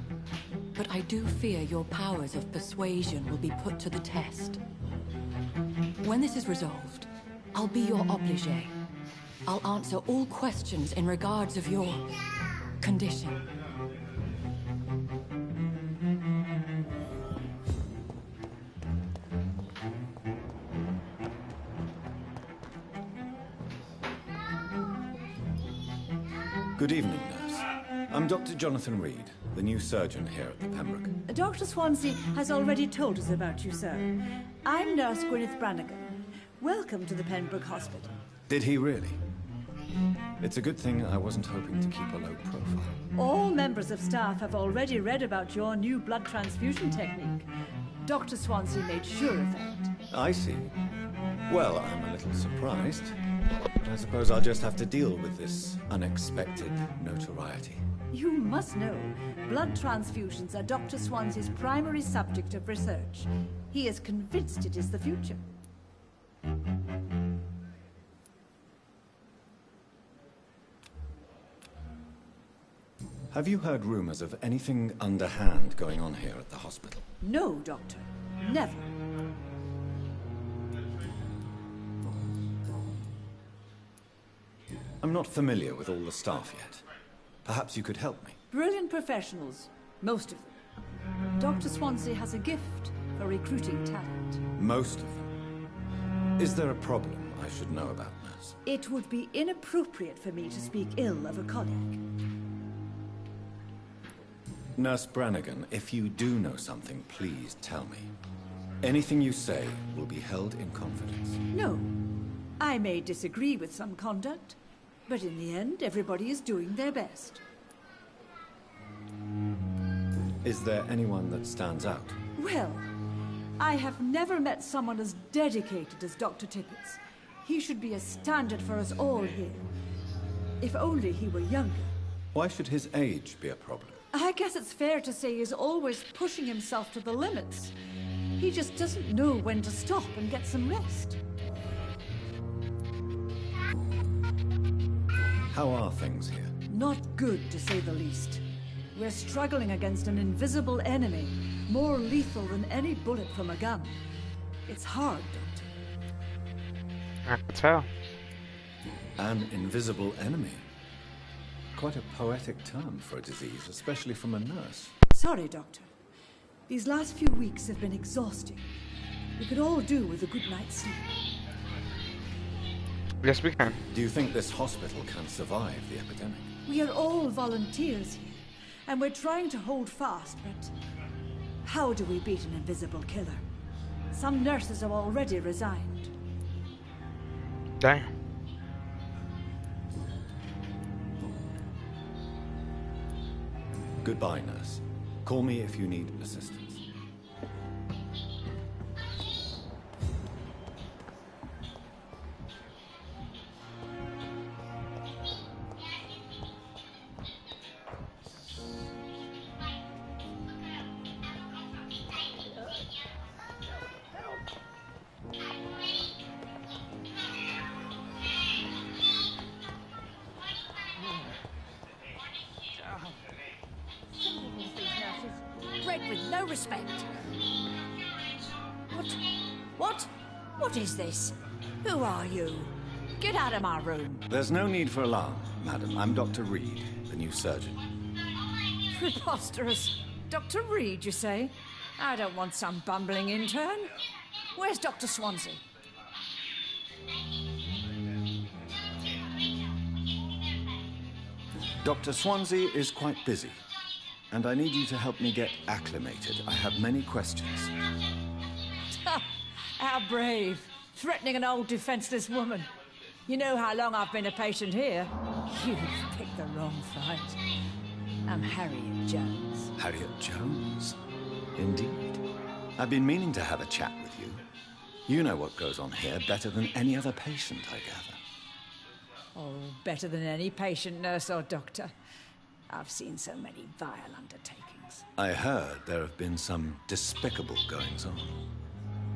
but I do fear your powers of persuasion will be put to the test. When this is resolved, I'll be your obligé. I'll answer all questions in regards of your condition. Good evening, nurse. I'm Dr. Jonathan Reed, the new surgeon here at the Pembroke. Dr. Swansea has already told us about you, sir. I'm Nurse Gwyneth Brannigan. Welcome to the Pembroke Hospital. Did he really? It's a good thing I wasn't hoping to keep a low profile. All members of staff have already read about your new blood transfusion technique. Dr. Swansea made sure of that. I see. Well, I'm a little surprised, but I suppose I'll just have to deal with this unexpected notoriety. You must know, blood transfusions are Dr. Swansea's primary subject of research. He is convinced it is the future. Have you heard rumors of anything underhand going on here at the hospital? No, Doctor. Never. I'm not familiar with all the staff yet. Perhaps you could help me. Brilliant professionals, most of them. Dr. Swansea has a gift for recruiting talent. Most of them. Is there a problem I should know about, nurse? It would be inappropriate for me to speak ill of a colleague. Nurse Brannigan, if you do know something, please tell me. Anything you say will be held in confidence. No. I may disagree with some conduct, but in the end, everybody is doing their best. Is there anyone that stands out? Well, I have never met someone as dedicated as Dr. Tippets. He should be a standard for us all here. If only he were younger. Why should his age be a problem? I I guess it's fair to say he's always pushing himself to the limits. He just doesn't know when to stop and get some rest. How are things here? Not good, to say the least. We're struggling against an invisible enemy, more lethal than any bullet from a gun. It's hard, Doctor. I can tell. An invisible enemy? Quite a poetic term for a disease, especially from a nurse. Sorry, Doctor. These last few weeks have been exhausting. We could all do with a good night's sleep. Yes, we can. Do you think this hospital can survive the epidemic? We are all volunteers here, and we're trying to hold fast, but how do we beat an invisible killer? Some nurses have already resigned. Damn. Goodbye, nurse. Call me if you need assistance. Bred with no respect. What is this? Who are you? Get out of my room. There's no need for alarm, madam. I'm Dr. Reed, the new surgeon. Preposterous. Dr. Reed, you say? I don't want some bumbling intern. Where's Dr. Swansea? Dr. Swansea is quite busy, and I need you to help me get acclimated. I have many questions. How brave. Threatening an old defenseless woman. You know how long I've been a patient here. You've picked the wrong fight. I'm Harriet Jones. Harriet Jones? Indeed. I've been meaning to have a chat with you. You know what goes on here better than any other patient, I gather. Oh, better than any patient, nurse or doctor. I've seen so many vile undertakings. I heard there have been some despicable goings-on.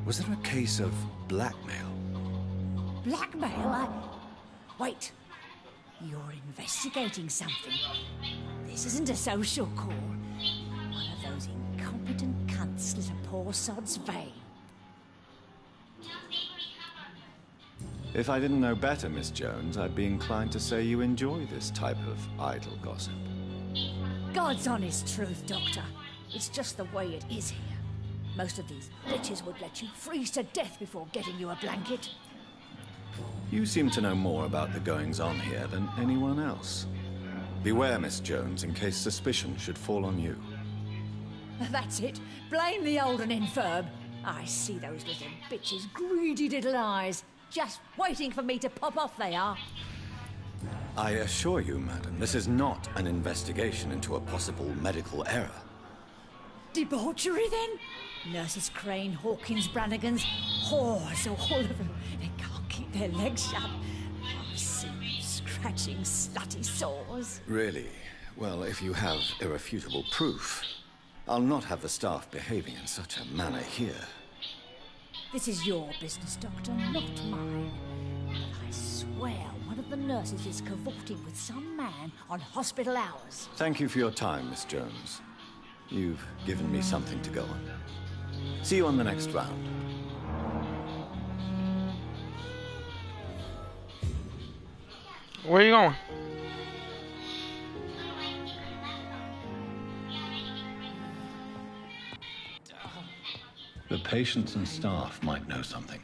Was there a case of blackmail? Blackmail? Wait. You're investigating something. This isn't a social call. One of those incompetent cunts slit a poor sod's vein. If I didn't know better, Miss Jones, I'd be inclined to say you enjoy this type of idle gossip. God's honest truth, Doctor. It's just the way it is here. Most of these bitches would let you freeze to death before getting you a blanket. You seem to know more about the goings-on here than anyone else. Beware, Miss Jones, in case suspicion should fall on you. That's it. Blame the old and infirm. I see those little bitches' greedy little eyes. Just waiting for me to pop off they are. I assure you, madam, this is not an investigation into a possible medical error. Debauchery, then? Nurses Crane, Hawkins, Brannigans, whores, all of them. They can't keep their legs shut. I see them scratching slutty sores. Really? Well, if you have irrefutable proof, I'll not have the staff behaving in such a manner here. This is your business, Doctor, not mine. But I swear one of the nurses is cavorting with some man on hospital hours. Thank you for your time, Miss Jones. You've given me something to go on. See you on the next round. Where are you going? The patients and staff might know something.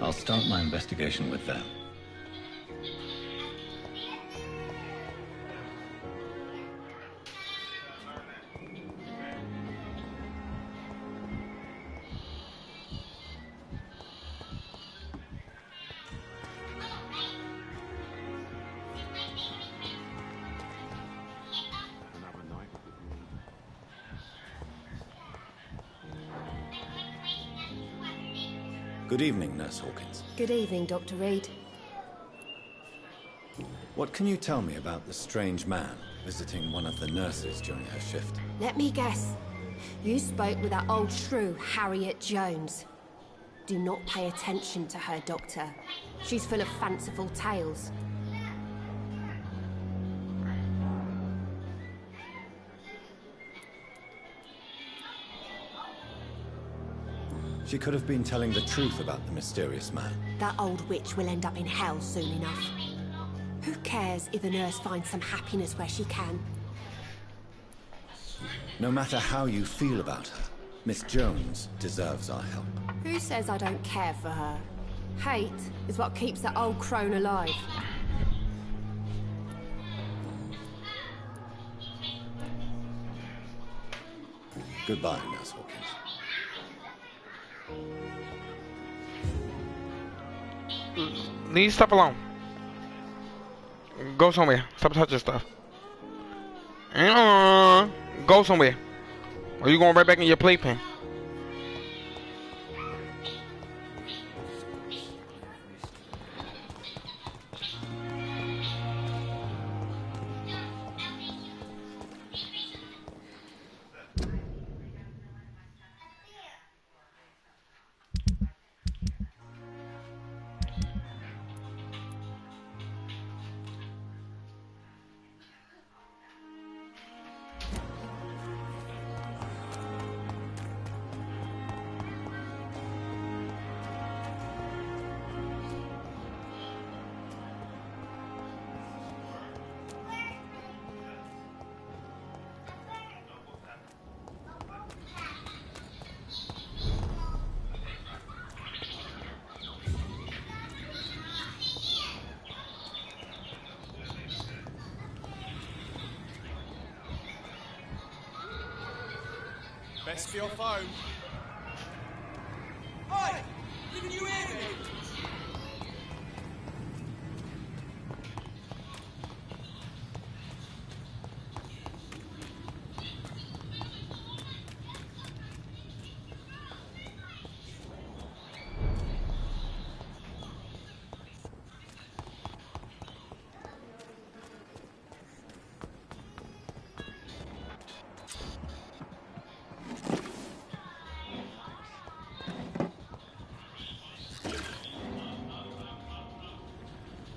I'll start my investigation with them. Good evening, Nurse Hawkins. Good evening, Dr. Reed. What can you tell me about the strange man visiting one of the nurses during her shift. Let me guess. You spoke with that old shrew, Harriet Jones. Do not pay attention to her, Doctor. She's full of fanciful tales. She could have been telling the truth about the mysterious man. That old witch will end up in hell soon enough. Who cares if a nurse finds some happiness where she can? No matter how you feel about her, Miss Jones deserves our help. Who says I don't care for her? Hate is what keeps that old crone alive. Goodbye, Nurse Hawkins. Leave stuff alone. Go somewhere. Stop touching stuff. Go somewhere. Or you going right back in your playpen. Best for your phone. Oi! Didn't you hear me?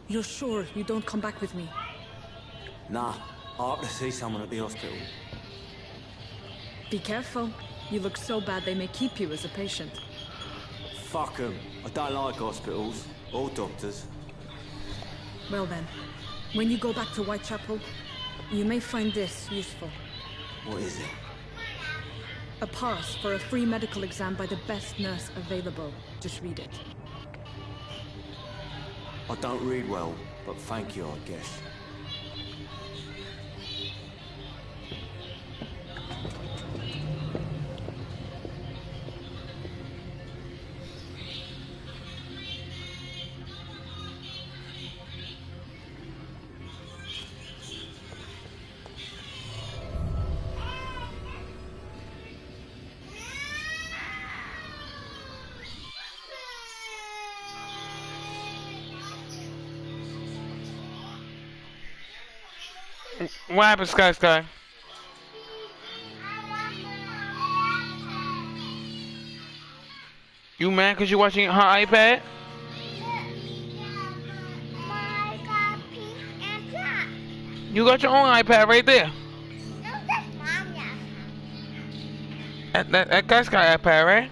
You're sure you don't come back with me? Nah, I have to see someone at the hospital. Be careful. You look so bad they may keep you as a patient. Fuck 'em. I don't like hospitals or doctors. Well then, when you go back to Whitechapel, you may find this useful. What is it? A pass for a free medical exam by the best nurse available. Just read it. I don't read well, but thank you, I guess. What happened, Sky? You mad because you're watching her iPad? You got your own iPad right there. That guy's got iPad, right?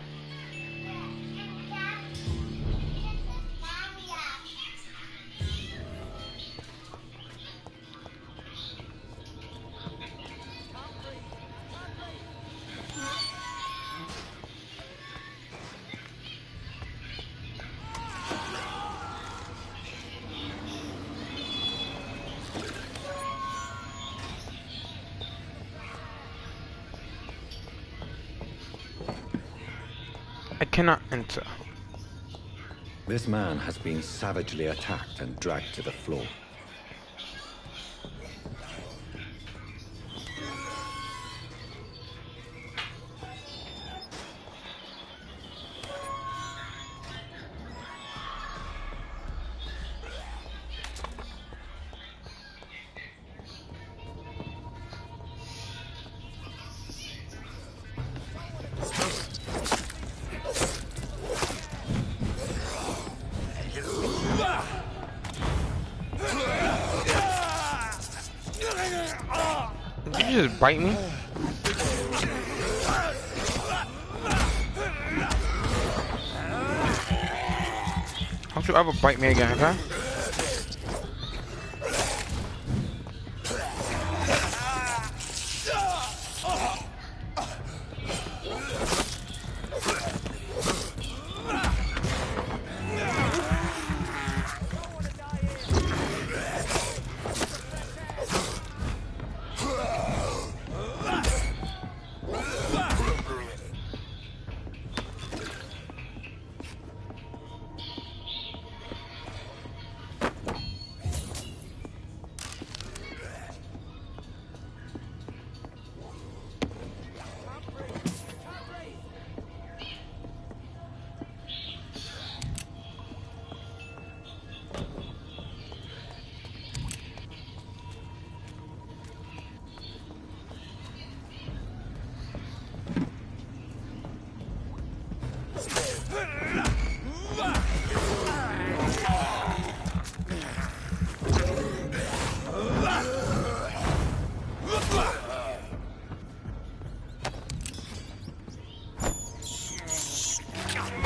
I cannot enter. This man has been savagely attacked and dragged to the floor. Did you just bite me? Don't you ever bite me again, okay?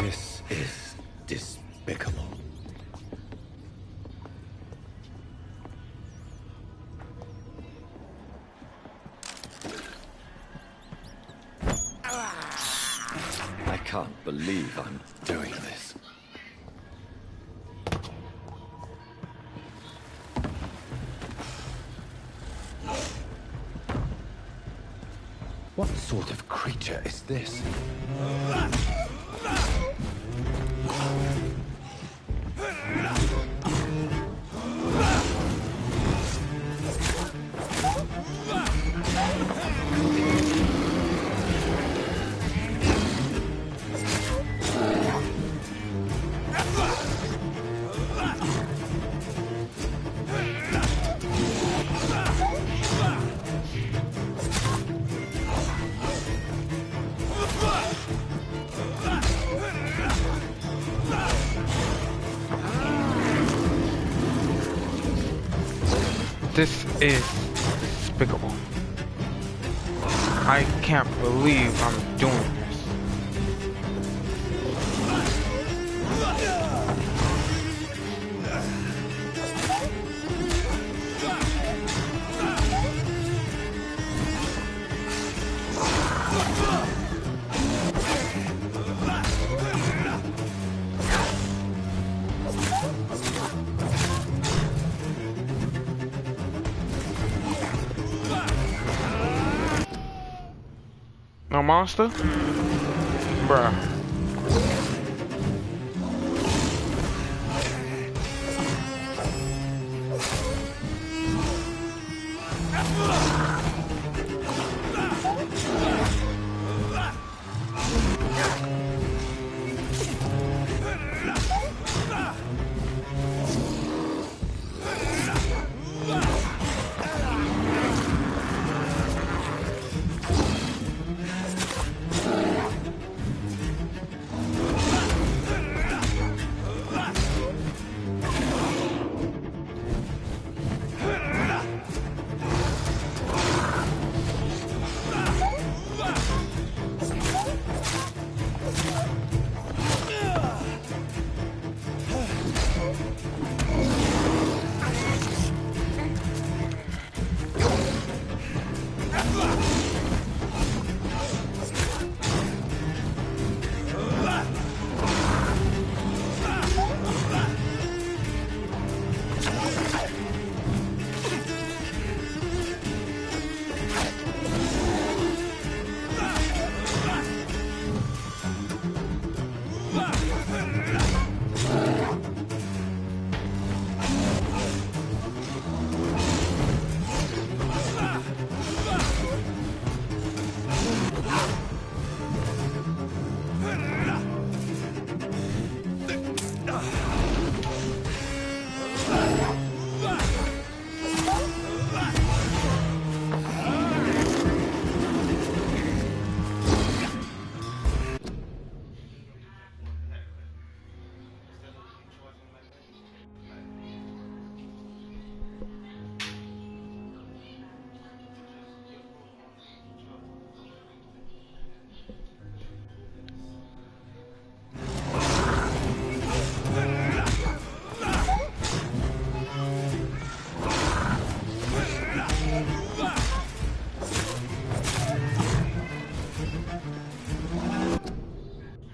This is despicable. I can't believe I'm doing this. What sort of creature is this? This is despicable. I can't believe I'm doing this. No monster? Bruh.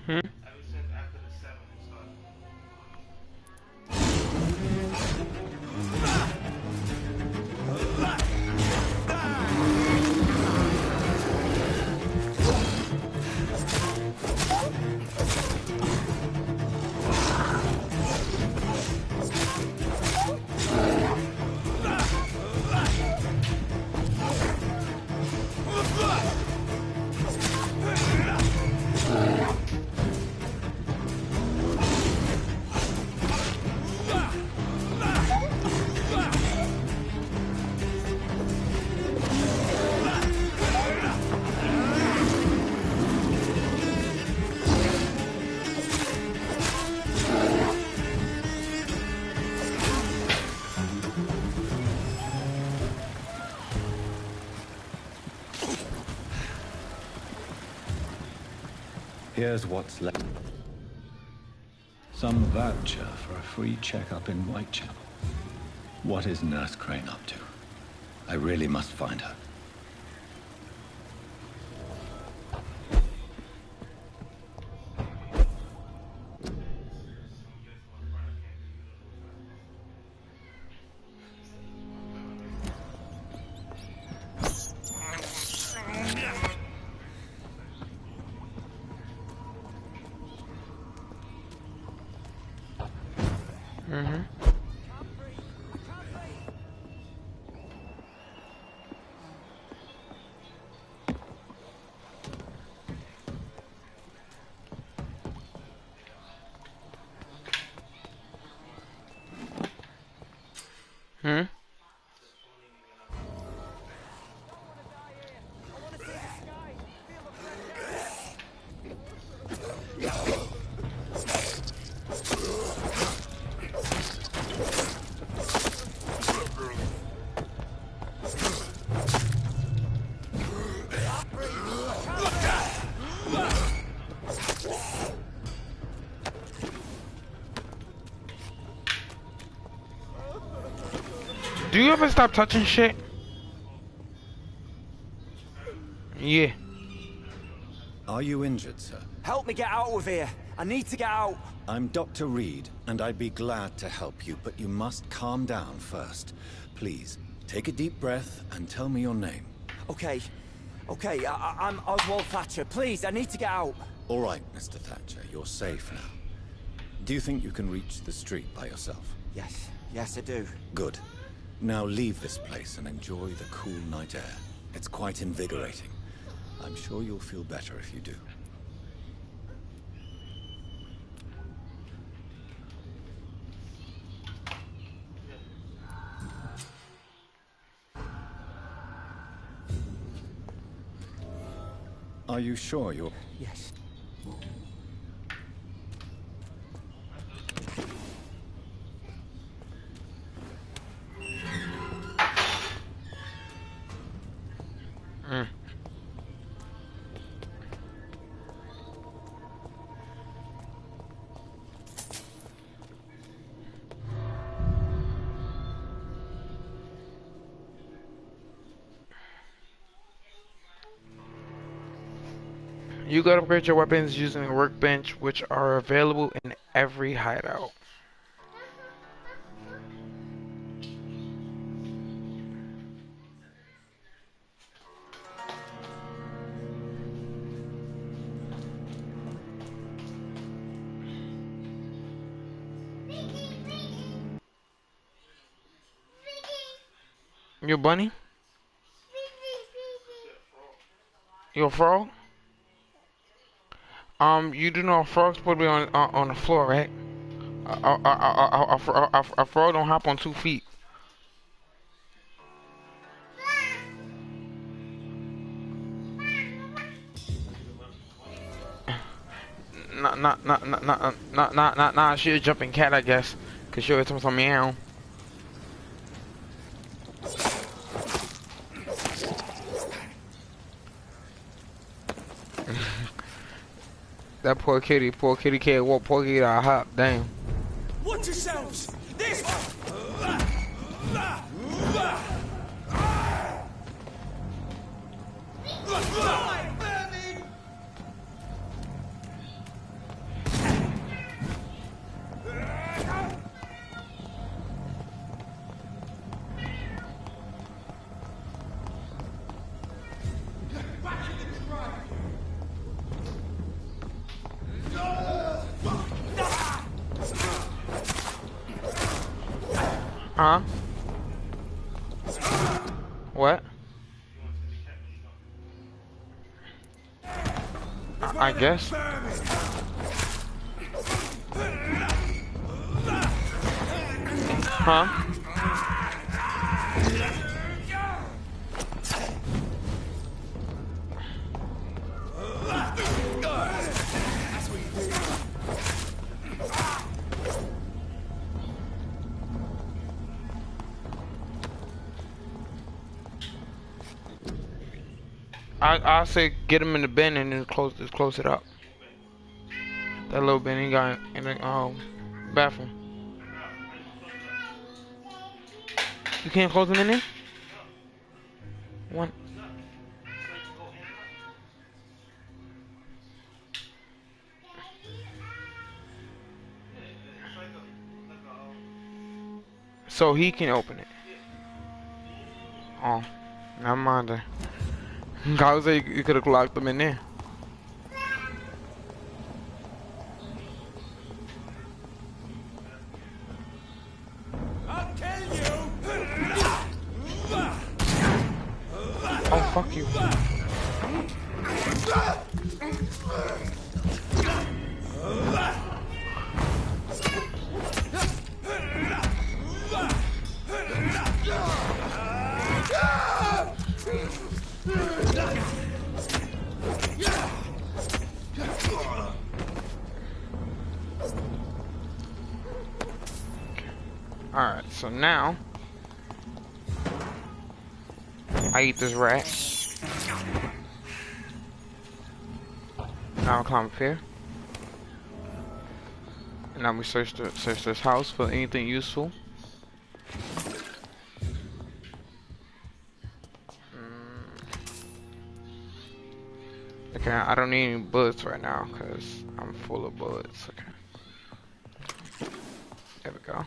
Hmm? Here's what's left. Some voucher for a free checkup in Whitechapel. What is Nurse Crane up to? I really must find her. Hmm? Do you ever stop touching shit? Yeah. Are you injured, sir? Help me get out of here. I need to get out. I'm Dr. Reed, and I'd be glad to help you, but you must calm down first. Please, take a deep breath and tell me your name. Okay. Okay, I'm Oswald Thatcher. Please, I need to get out. All right, Mr. Thatcher, you're safe now. Do you think you can reach the street by yourself? Yes. Yes, I do. Good. Now leave this place and enjoy the cool night air. It's quite invigorating. I'm sure you'll feel better if you do. Are you sure you're... Yes. You can upgrade your weapons using a workbench, which are available in every hideout. Your bunny? Your frog? You do know a frog's supposed to be on the floor, right? A frog don't hop on 2 feet. Nah, she a jumping cat, I guess. Cause she always talking some meow. That poor kitty can't walk, poor kitty gotta hop, damn. Watch yourselves! This Huh? What? I guess. Huh? I say get him in the bin and then close it up. That little bin he got in the bathroom. You can't close him in there? One. So he can open it. Oh, never mind then. I was like, you could have locked them in there. I'll kill you! Oh, fuck you. Alright, so now I eat this rat. Now I climb up here. And now we search this house for anything useful. Okay, I don't need any bullets right now because I'm full of bullets. Okay. There we go.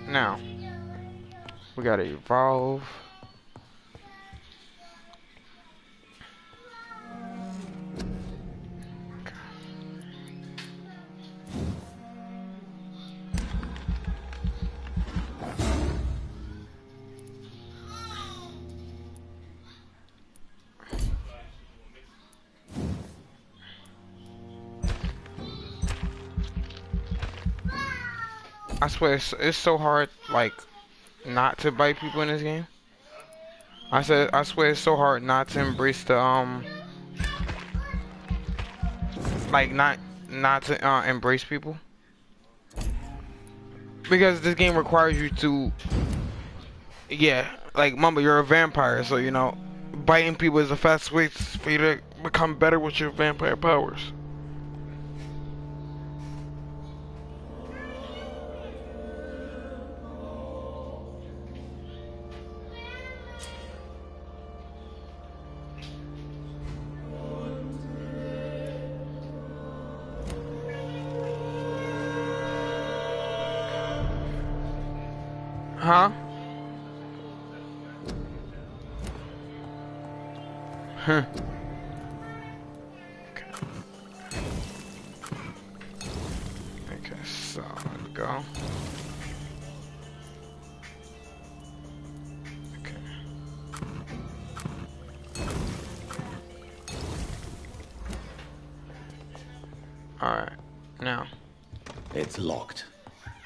Now, we gotta evolve. I swear it's so hard, like, not to bite people in this game. I swear it's so hard not to embrace the like not to embrace people, because this game requires you to, yeah, like Mamba, you're a vampire, so you know biting people is the fastest way for you to become better with your vampire powers. Huh? Huh. Okay, now. Okay. Alright, now. It's locked.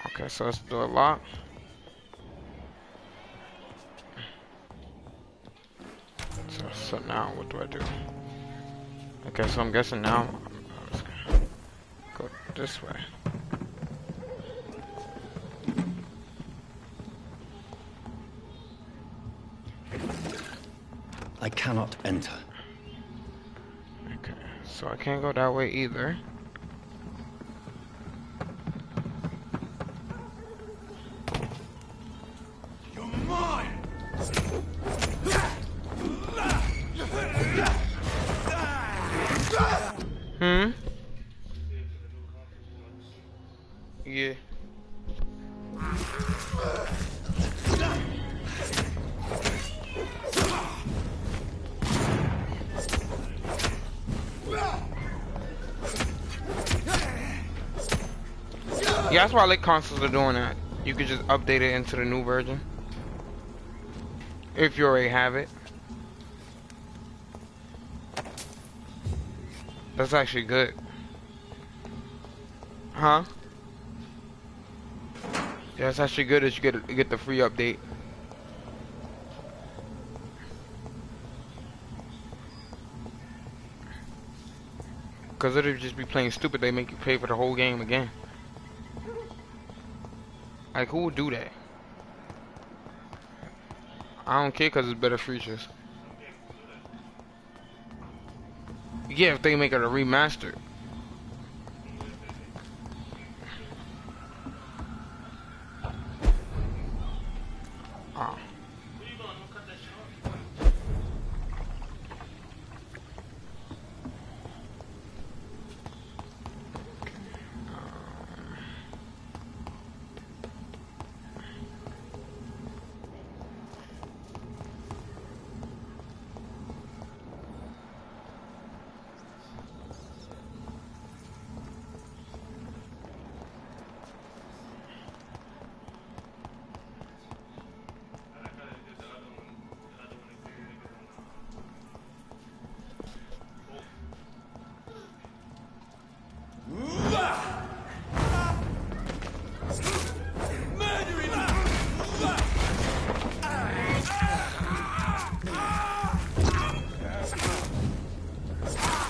Okay, so let's do a lock. So now, what do I do? Okay, so I'm guessing now I'm just gonna go this way. I cannot enter. Okay, so I can't go that way either. You're mine! Yeah. Yeah, that's why I like consoles are doing that. You could just update it into the new version. If you already have it. That's actually good. Huh? Yeah, it's actually good that you get the free update. Cause it'll just be playing stupid, they make you pay for the whole game again. Like, who would do that? I don't care cause it's better features. Yeah, if they make it a remastered. Oh.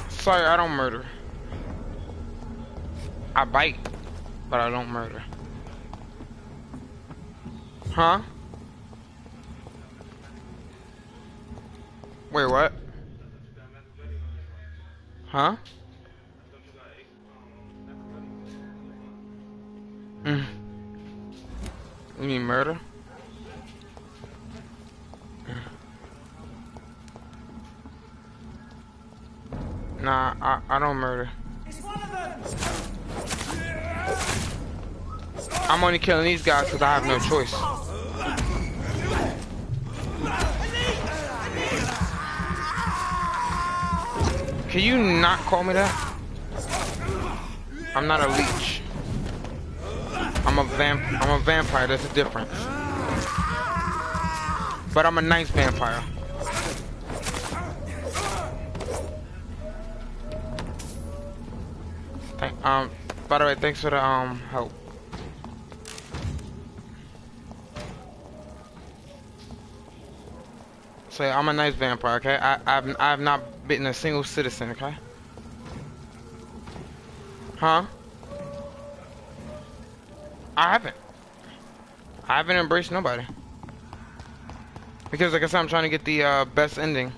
Sorry, I don't murder. I bite, but I don't murder. Huh? Wait, what? Huh? You mean murder? Nah, I don't murder. I'm only killing these guys because I have no choice. Can you not call me that? I'm not a leech. I'm a vampire, there's a difference. But I'm a nice vampire. By the way, thanks for the help. So yeah, I'm a nice vampire, okay? I've not bitten a single citizen, okay? Huh? I haven't embraced nobody. Because like I said, I'm trying to get the best ending.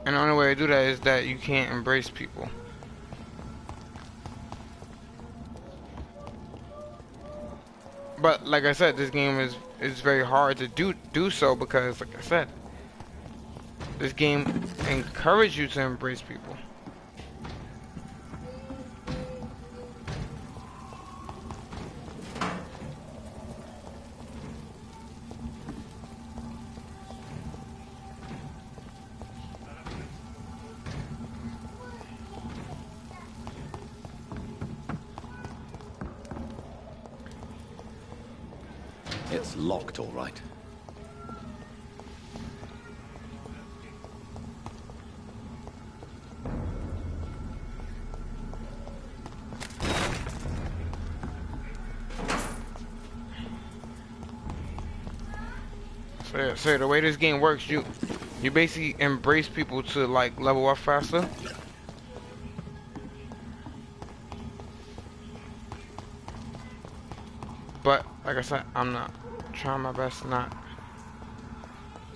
And the only way to do that is that you can't embrace people. But like I said, this game is very hard to do so because like I said, this game encourages you to embrace people. It's locked, all right. So the way this game works, you basically embrace people to like level up faster. But like I said, I'm not trying my best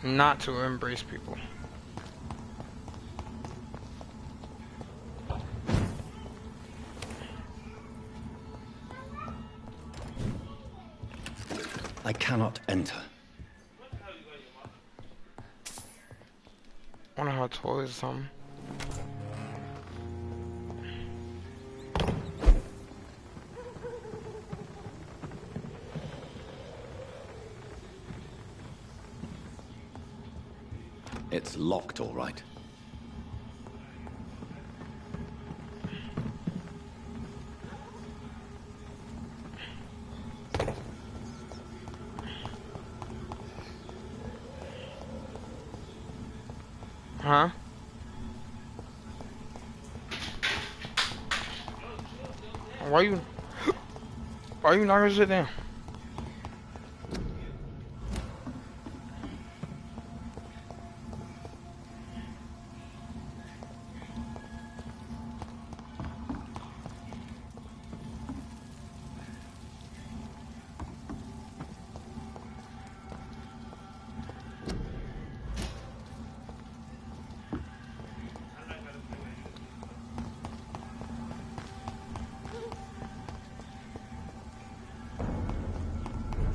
not to embrace people. I cannot enter. Wonder how toys or something. It's locked, all right. Huh? Why you not gonna sit down?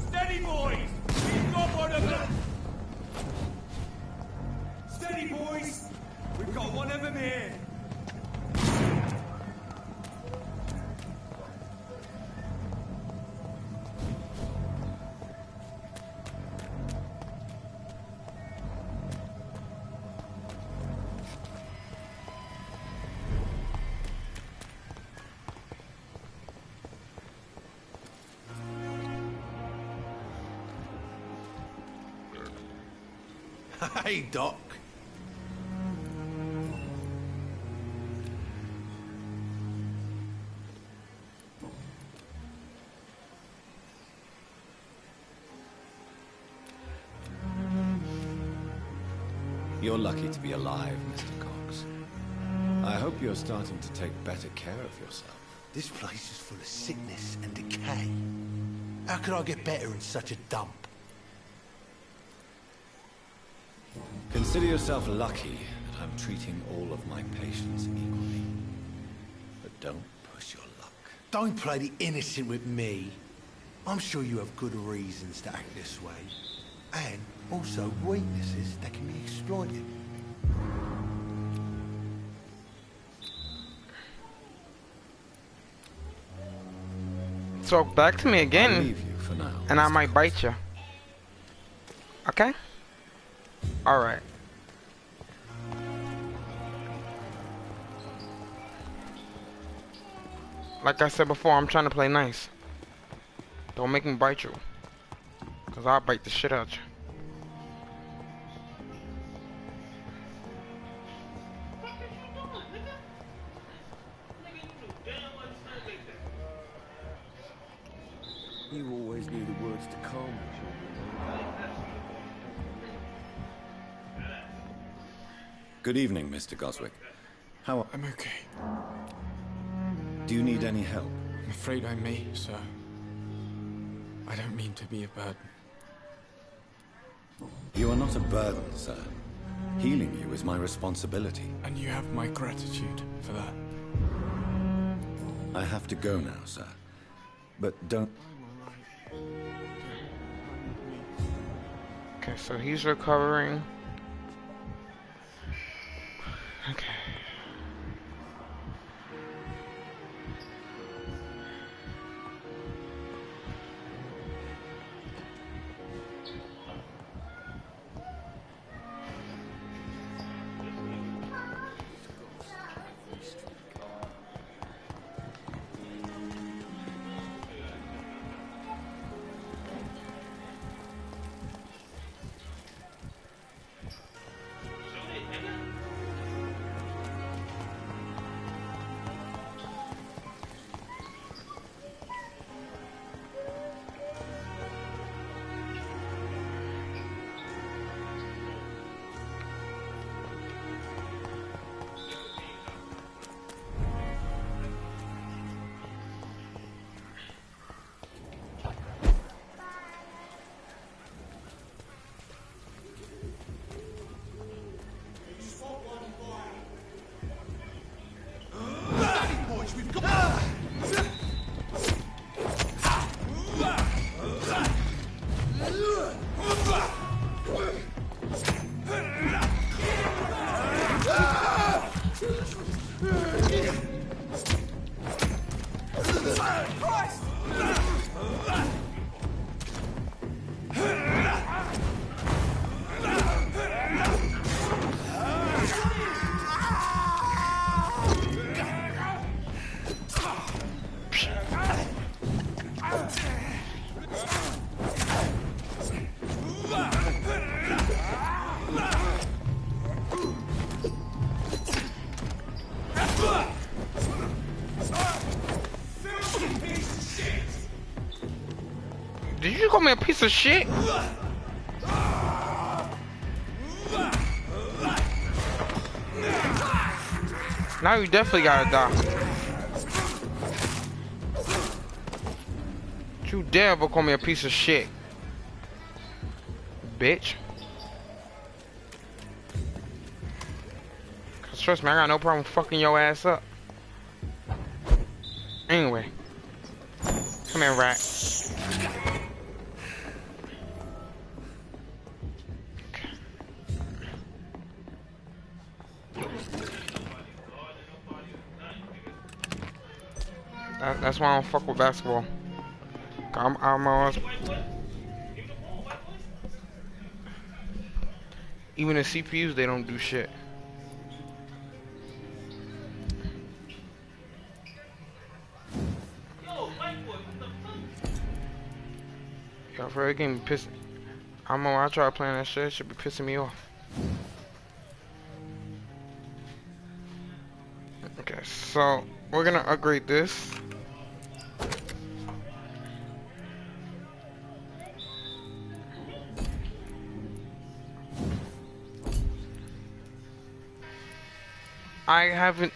Steady, boys! We've got one of them! Steady, boys! We've got one of them here! Hey, Doc. You're lucky to be alive, Mr. Cox. I hope you're starting to take better care of yourself. This place is full of sickness and decay. How could I get better in such a dump? Consider yourself lucky that I'm treating all of my patients equally. But don't push your luck. Don't play the innocent with me. I'm sure you have good reasons to act this way. And also weaknesses that can be exploited. Talk back to me again, I'll leave you for now, and I might bite you. Okay? Alright. Like I said before, I'm trying to play nice. Don't make me bite you. Cause I'll bite the shit out you. You always knew the words to calm me. Good evening, Mr. Goswick. How... I'm okay. Do you need any help? I'm afraid I may, sir. I don't mean to be a burden. You are not a burden, sir. Healing you is my responsibility. And you have my gratitude for that. I have to go now, sir. But don't... Okay, so he's recovering. Okay. call me a piece of shit? Now you definitely gotta die. You dare ever call me a piece of shit, bitch. Cause trust me, I got no problem fucking your ass up. Anyway, come here, rat. That's why I don't fuck with basketball. I'm always... Even the CPUs, they don't do shit. Y'all for that game pissing. I try playing that shit, it should be pissing me off. Okay, so we're gonna upgrade this. I haven't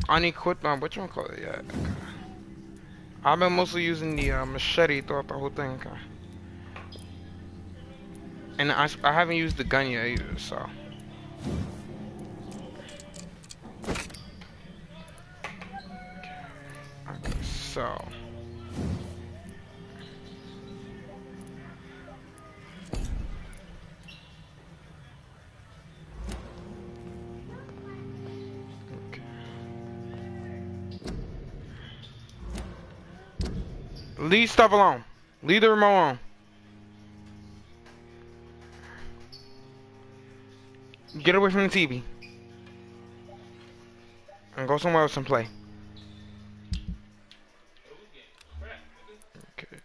unequipped my whatchamacallit yet. Okay. I've been mostly using the machete throughout the whole thing. Okay. And I haven't used the gun yet either, so. Okay, so. Leave stuff alone. Leave the remote alone. Get away from the TV. And go somewhere else and play. Okay.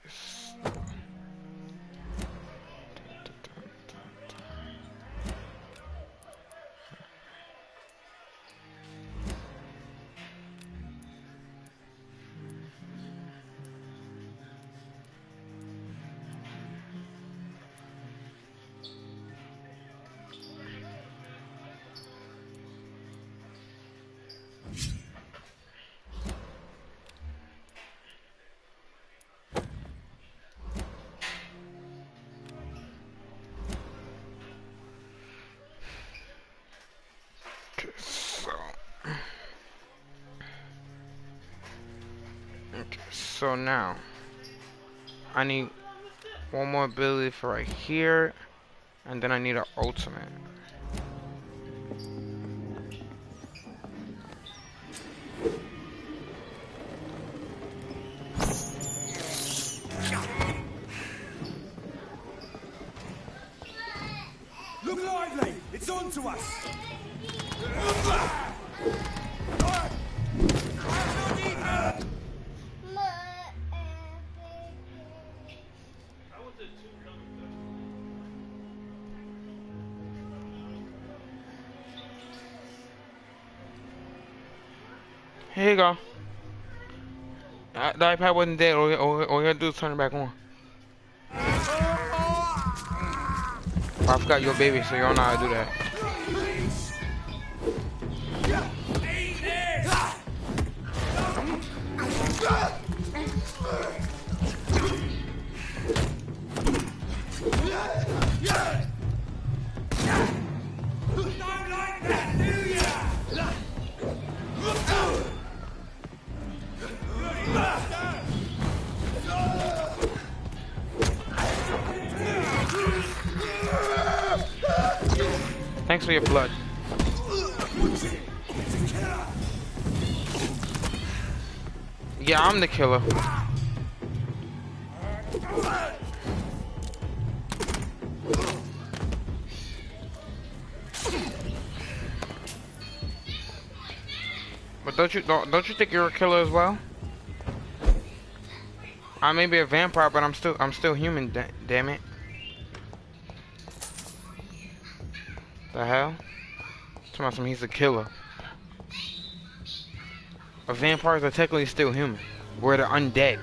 So now, I need one more ability for right here, and then I need an ultimate. Look lively! It's on to us! Here you go. The iPad wasn't dead. All you gotta do is turn it back on. I forgot you're a baby, so you don't know how to do that. Thanks for your blood. Yeah, I'm the killer. But don't you think you're a killer as well? I may be a vampire, but I'm still human. Damn it. The hell? Talking about he's a killer. Vampires are technically still human. We're the undead.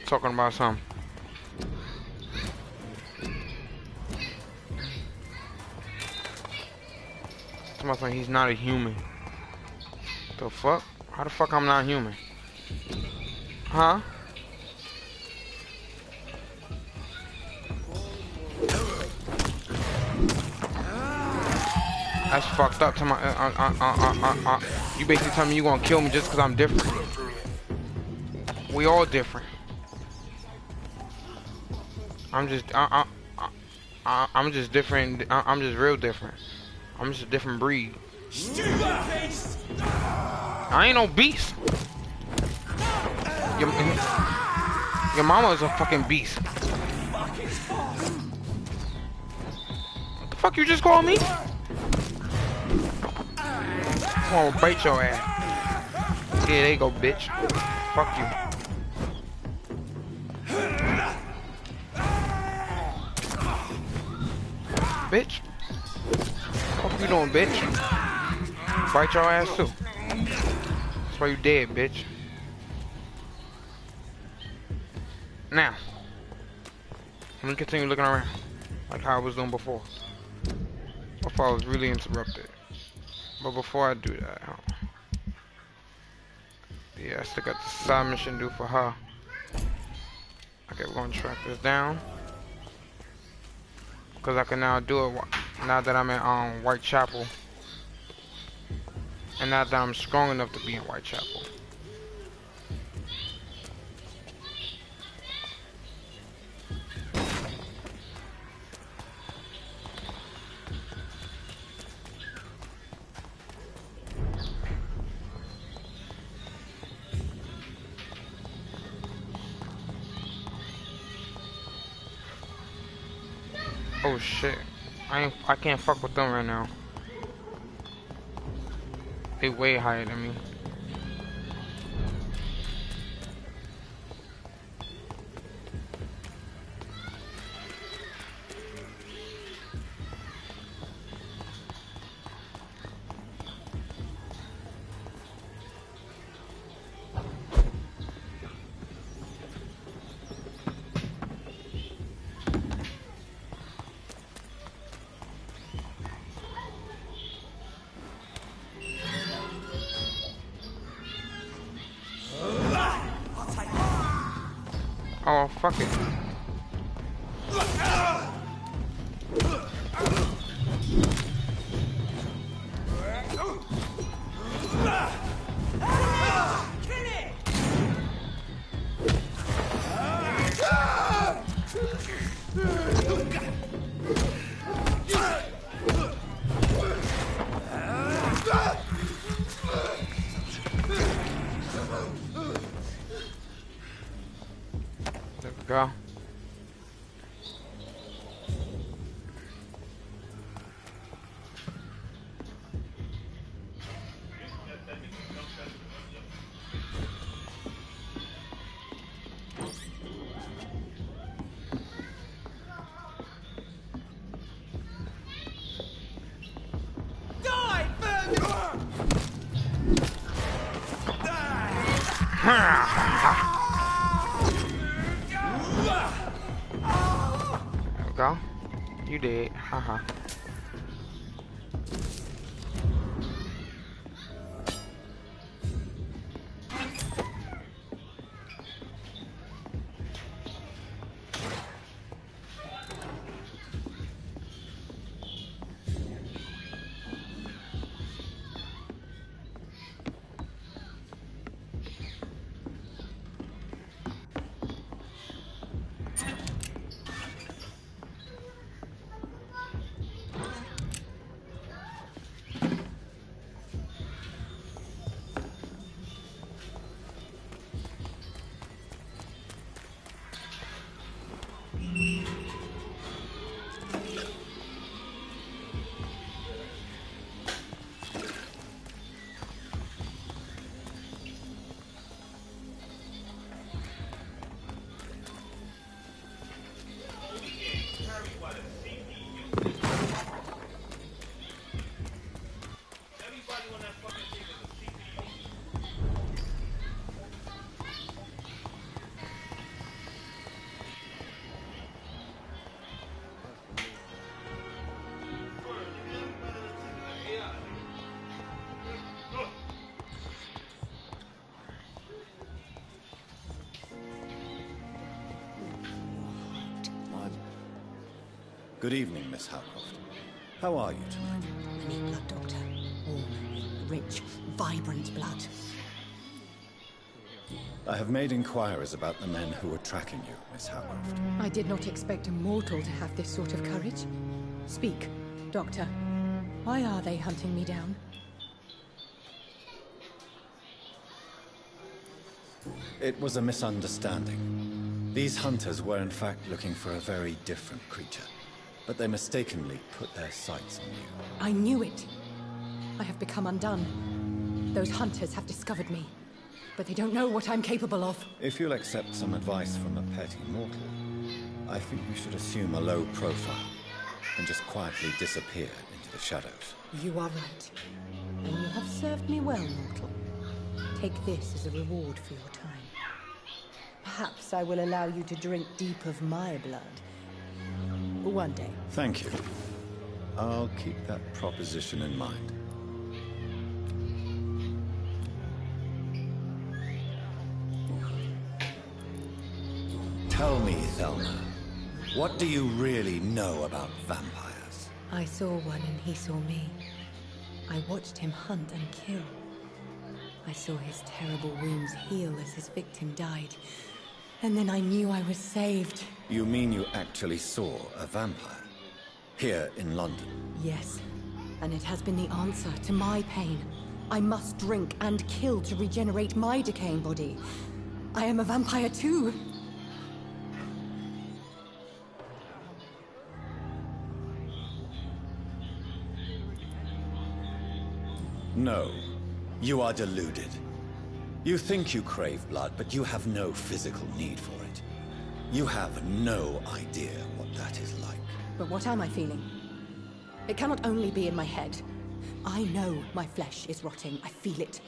Talking about something. Something he's not a human. The fuck? How the fuck I'm not human? Huh? That's fucked up to my you basically tell me you gonna kill me just cause I'm different. We all different. I'm just I'm just different. I'm just real different. I'm just a different breed. I ain't no beast. Your mama is a fucking beast. What the fuck you just called me? I'm gonna bite your ass. Yeah, there you go, bitch. Fuck you. Bitch. What you doing, bitch? Bite your ass too. That's why you dead, bitch. Now, let me continue looking around like how I was doing before. Before I was really interrupted. But before I do that, yeah, I still got the side mission to do for her. Okay, we're gonna track this down. Because I can now do it now that I'm in Whitechapel. And now that I'm strong enough to be in Whitechapel. Oh shit. I can't fuck with them right now. They way higher than me. Oh, fuck it. There we go. There we go. You did. Haha. Good evening, Miss Howcroft. How are you tonight? I need blood, Doctor. Warm, rich, vibrant blood. I have made inquiries about the men who were tracking you, Miss Howcroft. I did not expect a mortal to have this sort of courage. Speak, Doctor. Why are they hunting me down? It was a misunderstanding. These hunters were in fact looking for a very different creature, but they mistakenly put their sights on you. I knew it. I have become undone. Those hunters have discovered me, but they don't know what I'm capable of. If you'll accept some advice from a petty mortal, I think you should assume a low profile and just quietly disappear into the shadows. You are right. And you have served me well, mortal. Take this as a reward for your time. Perhaps I will allow you to drink deep of my blood. One day. Thank you. I'll keep that proposition in mind. Tell me, Thelma, what do you really know about vampires? I saw one and he saw me. I watched him hunt and kill. I saw his terrible wounds heal as his victim died. And then I knew I was saved. You mean you actually saw a vampire? Here in London? Yes. And it has been the answer to my pain. I must drink and kill to regenerate my decaying body. I am a vampire too. No. You are deluded. You think you crave blood, but you have no physical need for it. You have no idea what that is like. But what am I feeling? It cannot only be in my head. I know my flesh is rotting. I feel it.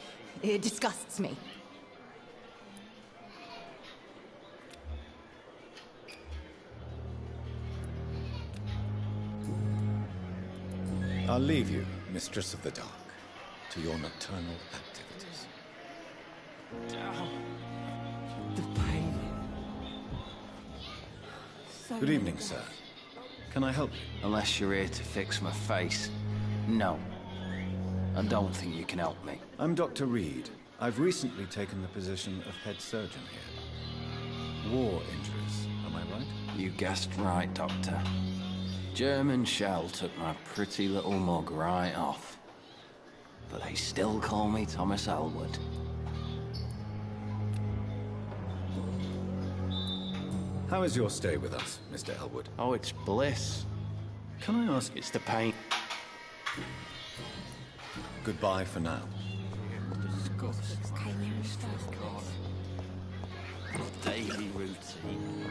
It disgusts me. I'll leave you, Mistress of the Dark, to your nocturnal activities. The pain. Good evening, sir. Can I help you? Unless you're here to fix my face. No. I don't think you can help me. I'm Dr. Reed. I've recently taken the position of head surgeon here. War injuries, am I right? You guessed right, Doctor. German shell took my pretty little mug right off. But they still call me Thomas Elwood. How is your stay with us, Mr. Elwood? Oh, it's bliss. Can I ask? It's the pain. Goodbye for now. Daily routine.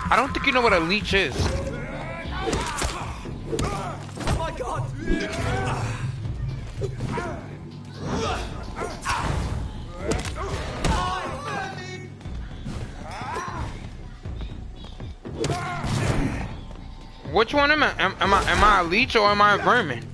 I don't think you know what a leech is. Oh my god! Which one am I? Am I a leech or am I a vermin?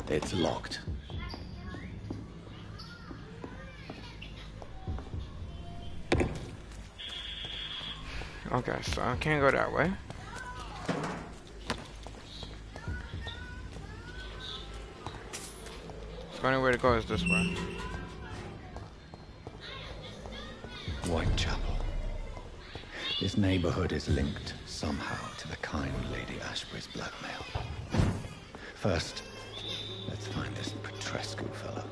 It's locked. Okay, so I can't go that way. The only way to go is this way. Whitechapel. This neighborhood is linked somehow to the kind Lady Ashbury's blackmail. First, let's find this Petrescu fellow.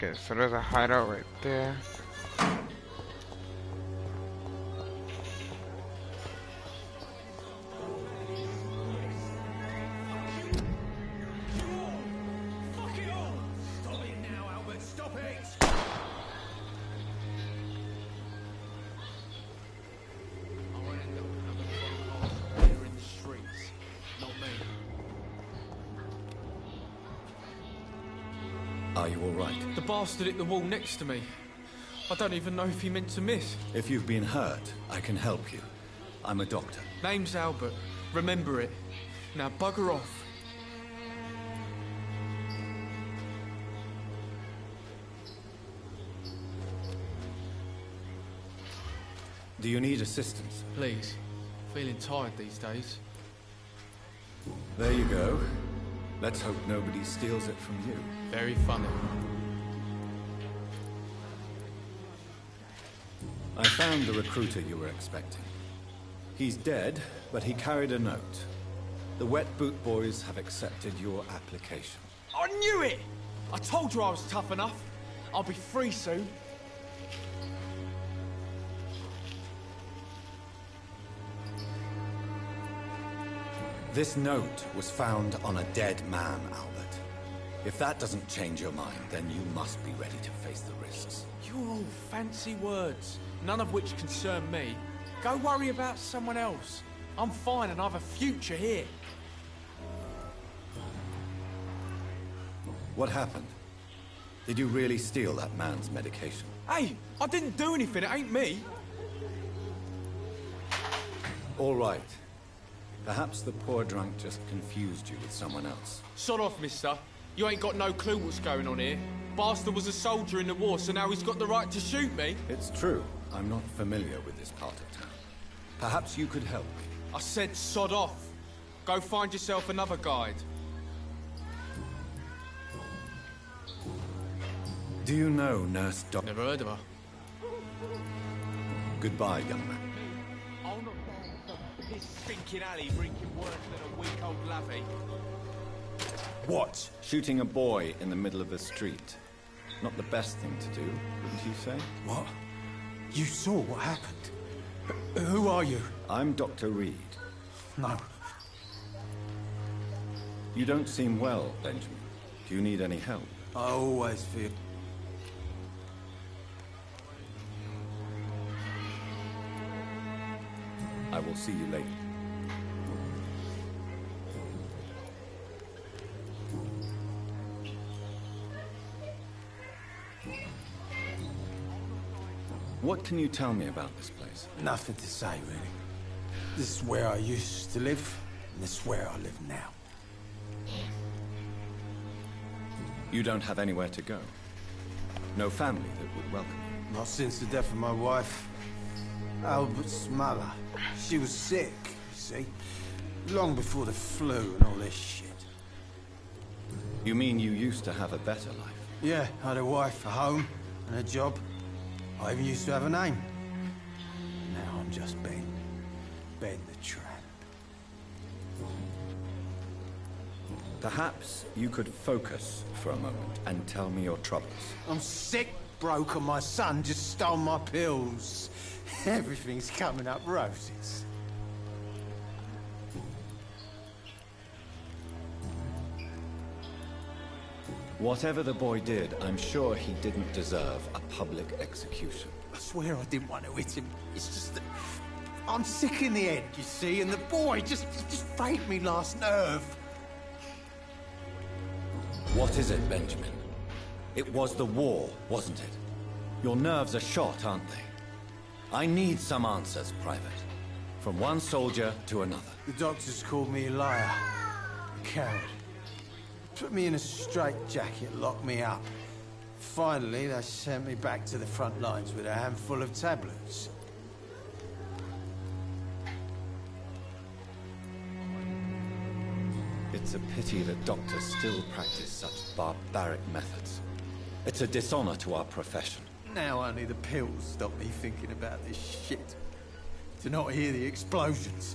Okay, so there's a hideout right there. Fuck it all! Stop it now, Albert, stop it! I won't end up another phone here in the streets. Not me. Are you all right? The bastard hit the wall next to me. I don't even know if he meant to miss. If you've been hurt, I can help you. I'm a doctor. Name's Albert. Remember it. Now bugger off. Do you need assistance? Please. Feeling tired these days. There you go. Let's hope nobody steals it from you. Very funny. I found the recruiter you were expecting. He's dead, but he carried a note. The Wet Boot Boys have accepted your application. I knew it! I told you I was tough enough. I'll be free soon. This note was found on a dead man, Albert. If that doesn't change your mind, then you must be ready to face the risks. You're all fancy words, none of which concern me. Go worry about someone else. I'm fine and I have a future here. What happened? Did you really steal that man's medication? Hey, I didn't do anything, it ain't me. All right. Perhaps the poor drunk just confused you with someone else. Sod off, mister. You ain't got no clue what's going on here. Bastard was a soldier in the war, so now he's got the right to shoot me. It's true. I'm not familiar with this part of town. Perhaps you could help me. I said sod off. Go find yourself another guide. Do you know Nurse Doc? Never heard of her. Goodbye, young man. I'll not down this stinking alley drinking worse than a week-old lavvy. What? Shooting a boy in the middle of the street. Not the best thing to do, wouldn't you say? What? You saw what happened? Who are you? I'm Dr. Reed. No. You don't seem well, Benjamin. Do you need any help? I always feel... I will see you later. What can you tell me about this place? Nothing to say, really. This is where I used to live, and this is where I live now. You don't have anywhere to go? No family that would welcome you? Not since the death of my wife, Albert's mother. She was sick, you see. Long before the flu and all this shit. You mean you used to have a better life? Yeah, I had a wife, a home, and a job. I even used to have a name. Now I'm just Ben. Ben the Tramp. Perhaps you could focus for a moment and tell me your troubles. I'm sick, broke, and my son just stole my pills. Everything's coming up roses. Whatever the boy did, I'm sure he didn't deserve a public execution. I swear I didn't want to hit him. It's just that I'm sick in the head, you see, and the boy just faked me last nerve. What is it, Benjamin? It was the war, wasn't it? Your nerves are shot, aren't they? I need some answers, Private. From one soldier to another. The doctors called me a liar. A coward. Put me in a straitjacket, locked me up. Finally, they sent me back to the front lines with a handful of tablets. It's a pity that doctors still practice such barbaric methods. It's a dishonor to our profession. Now only the pills stop me thinking about this shit. To not hear the explosions.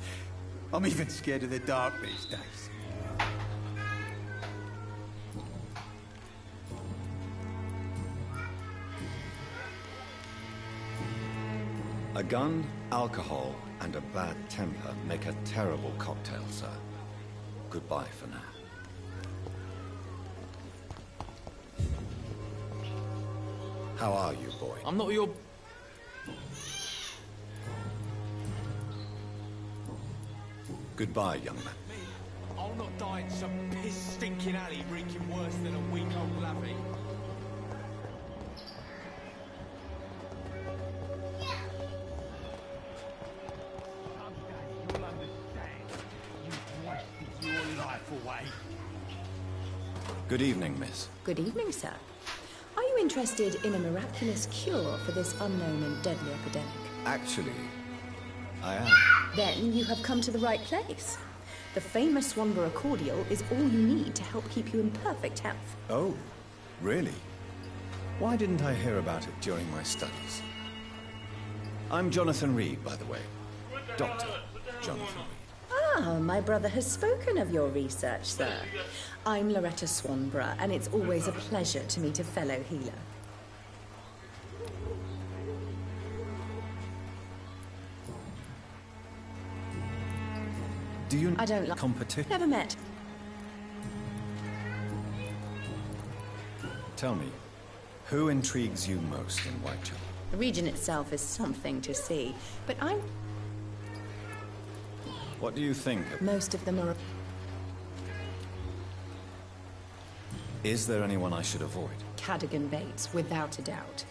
I'm even scared of the dark these days. A gun, alcohol, and a bad temper make a terrible cocktail, sir. Goodbye for now. How are you, boy? I'm not your... Goodbye, young man. I'll not die in some piss-stinking alley reeking worse than a week-old lavvy. Good evening, miss. Good evening, sir. Are you interested in a miraculous cure for this unknown and deadly epidemic? Actually, I am. Then you have come to the right place. The famous Swanborough cordial is all you need to help keep you in perfect health. Oh, really? Why didn't I hear about it during my studies? I'm Jonathan Reed, by the way. Dr. Jonathan Reed. Ah, my brother has spoken of your research, sir. I'm Loretta Swanborough, and it's always a pleasure to meet a fellow healer. Do you... I don't like... competition? Never met. Tell me, who intrigues you most in Whitechapel? The region itself is something to see, but I'm... What do you think of... Most of them are... Is there anyone I should avoid? Cadogan Bates, without a doubt.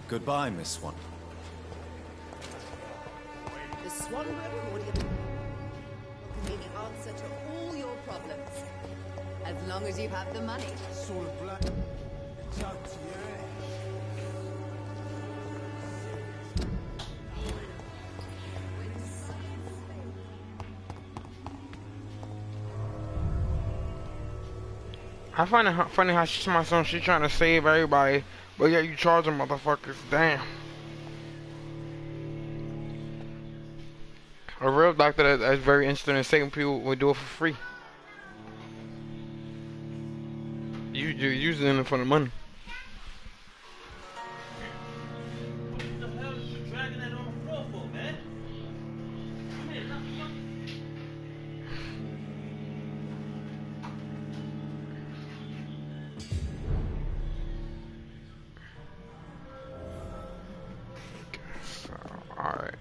Goodbye, Miss Swan. The Swanborough cordial will be the answer to all your problems. As long as you have the money. Sort of black. Joke to you, eh? I find it funny how she's my son. She's trying to save everybody, but yet you charge them motherfuckers. Damn. A real doctor that's very interested in saving people would do it for free. You're using it for the money. Alright.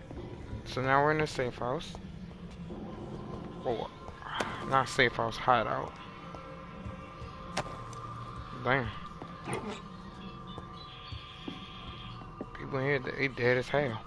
So now we're in the safe house. Oh, not safe house, hideout. Damn. People in here, they dead as hell.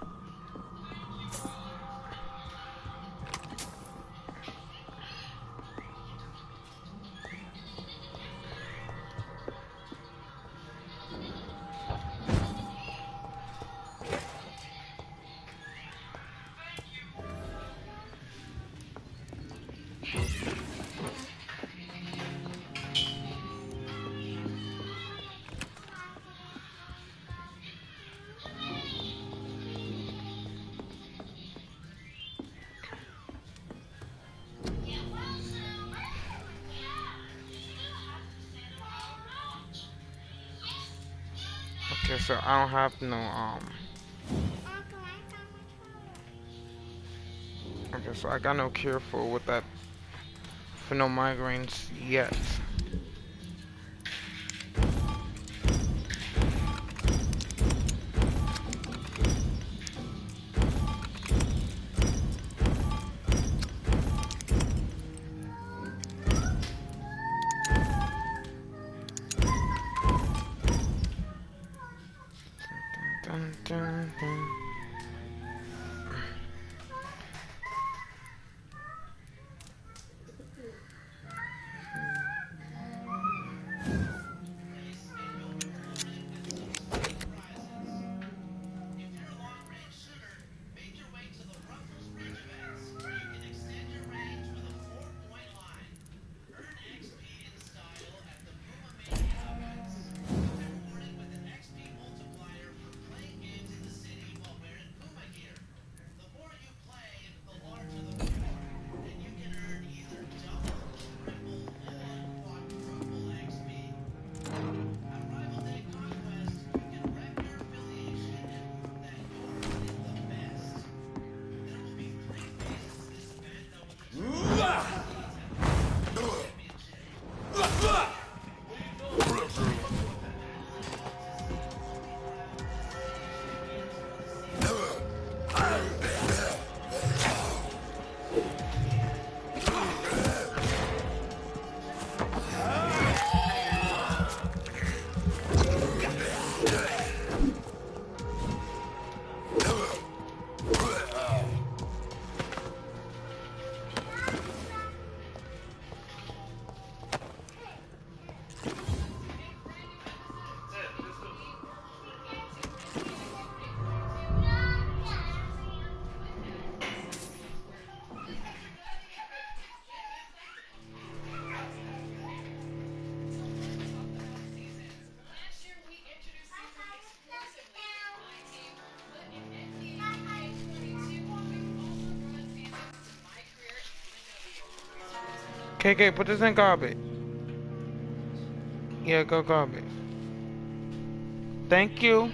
Okay, so I don't have no okay, so I got no cure for with that for no migraines yet. Dun, dun, dun. KK, put this in garbage. Yeah, go garbage. Thank you.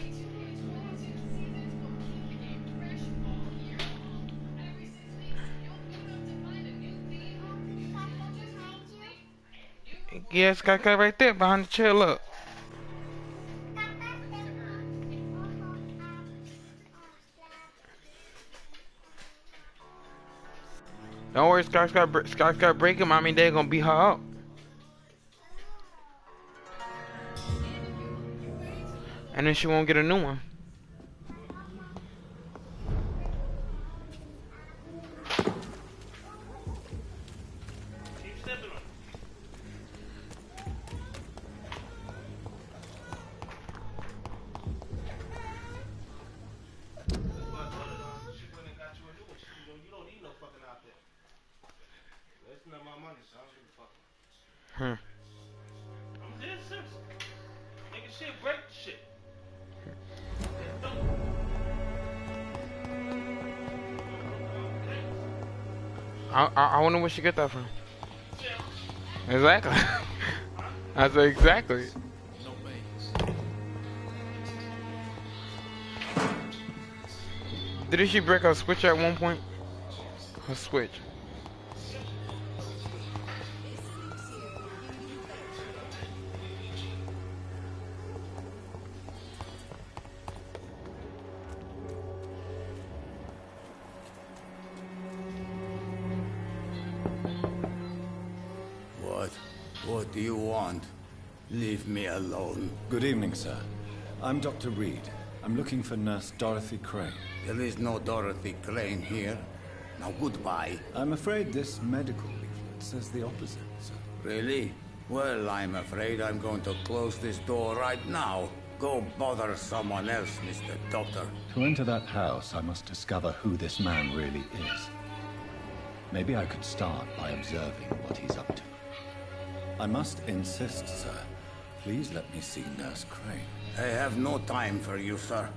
Yes, KK, right there behind the chair. Look. Don't worry, Scott's got break him. I mean, they're gonna beat her up. And then she won't get a new one. Hmm. I wonder where she get that from. Exactly. I said exactly. Didn't she break her switch at one point? Her switch. What do you want? Leave me alone. Good evening, sir. I'm Dr. Reed. I'm looking for Nurse Dorothy Crane. There is no Dorothy Crane here. Now goodbye. I'm afraid this medical leaflet says the opposite, sir. Really? Well, I'm afraid I'm going to close this door right now. Go bother someone else, Mr. Doctor. To enter that house, I must discover who this man really is. Maybe I could start by observing what he's up to. I must insist, sir. Please let me see Nurse Crane. I have no time for you, sir.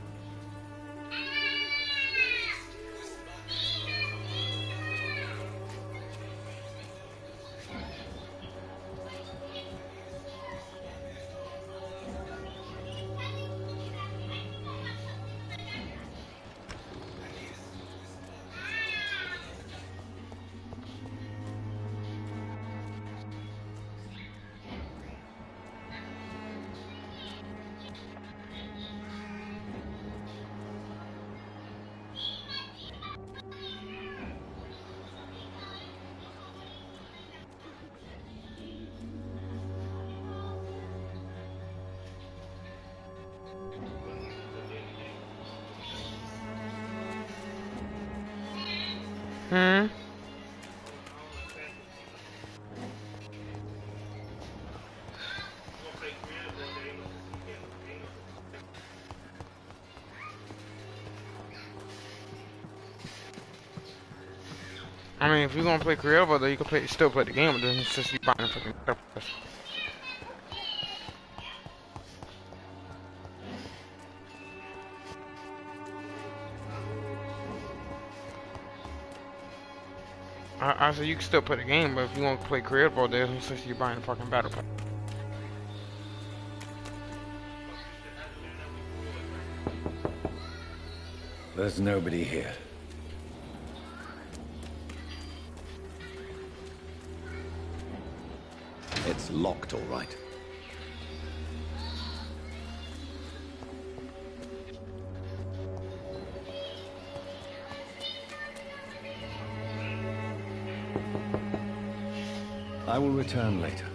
Hmm? I mean, if you're gonna play creative, though, you can still play the game, but then it's just you buying fucking stuff. I said you can still play the game, but if you want to play creative all day, it's just you buying a fucking battle pass. There's nobody here. It's locked, all right. I will return later.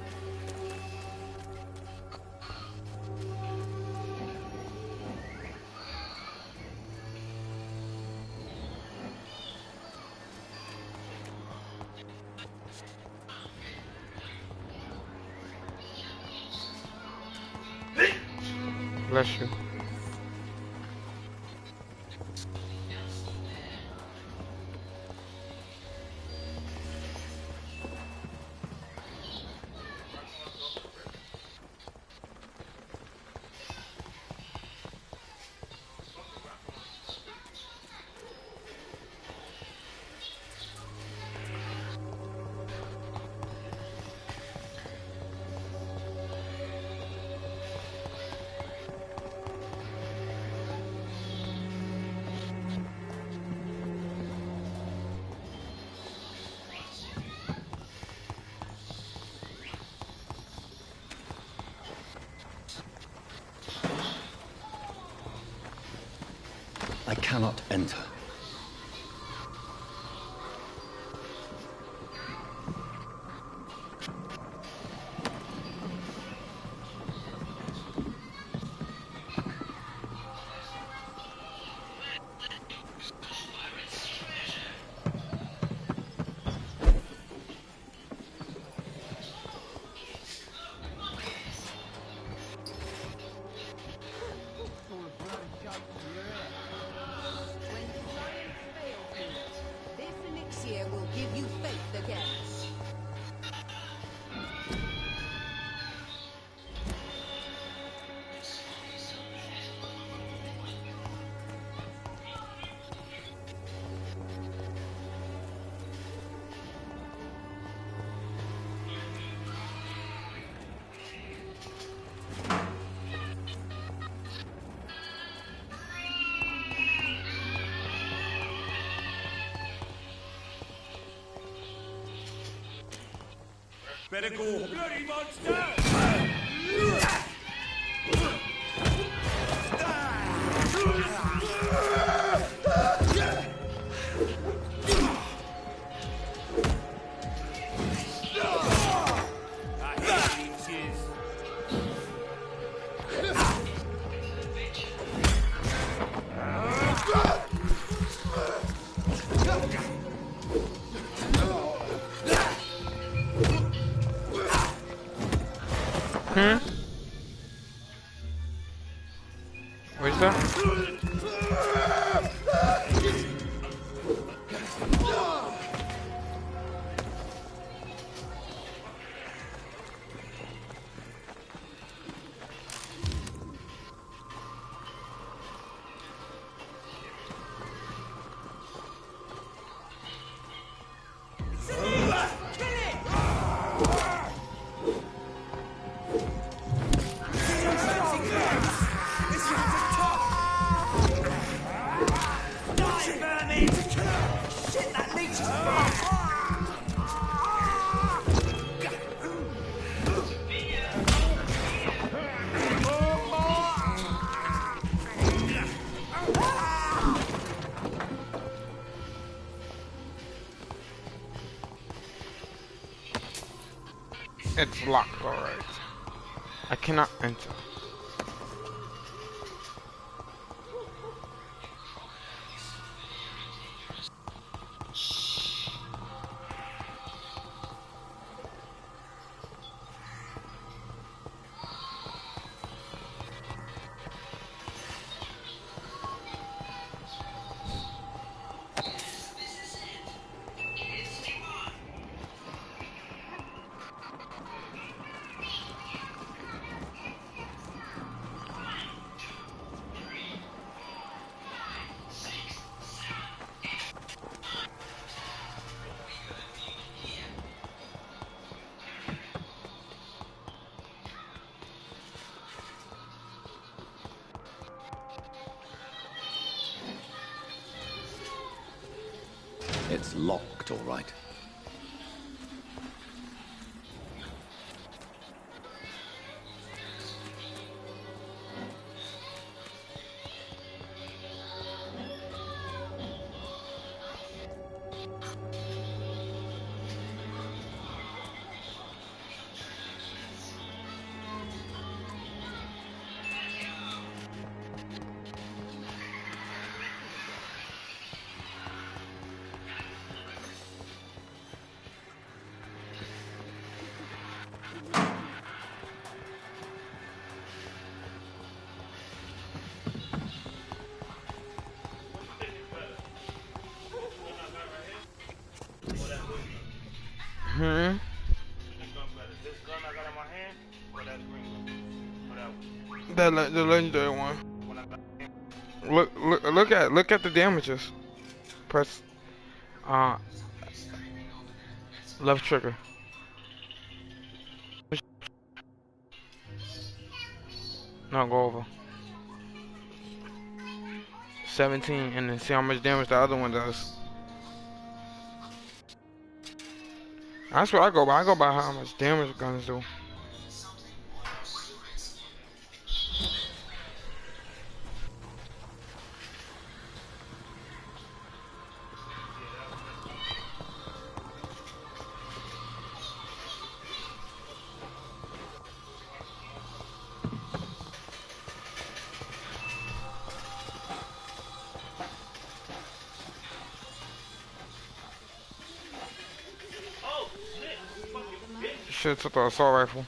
Bless you. I cannot enter. Will give you faith again. Better go, bloody monster! Hmm? What is that? It's locked, alright. I cannot enter. It's locked, all right. Hmm. The legendary one. Look at the damages. Press uh left trigger. No, go over. 17, and then see how much damage the other one does. That's what I go by. I go by how much damage guns do. Shit took the assault rifle.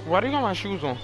Why do you got my shoes on?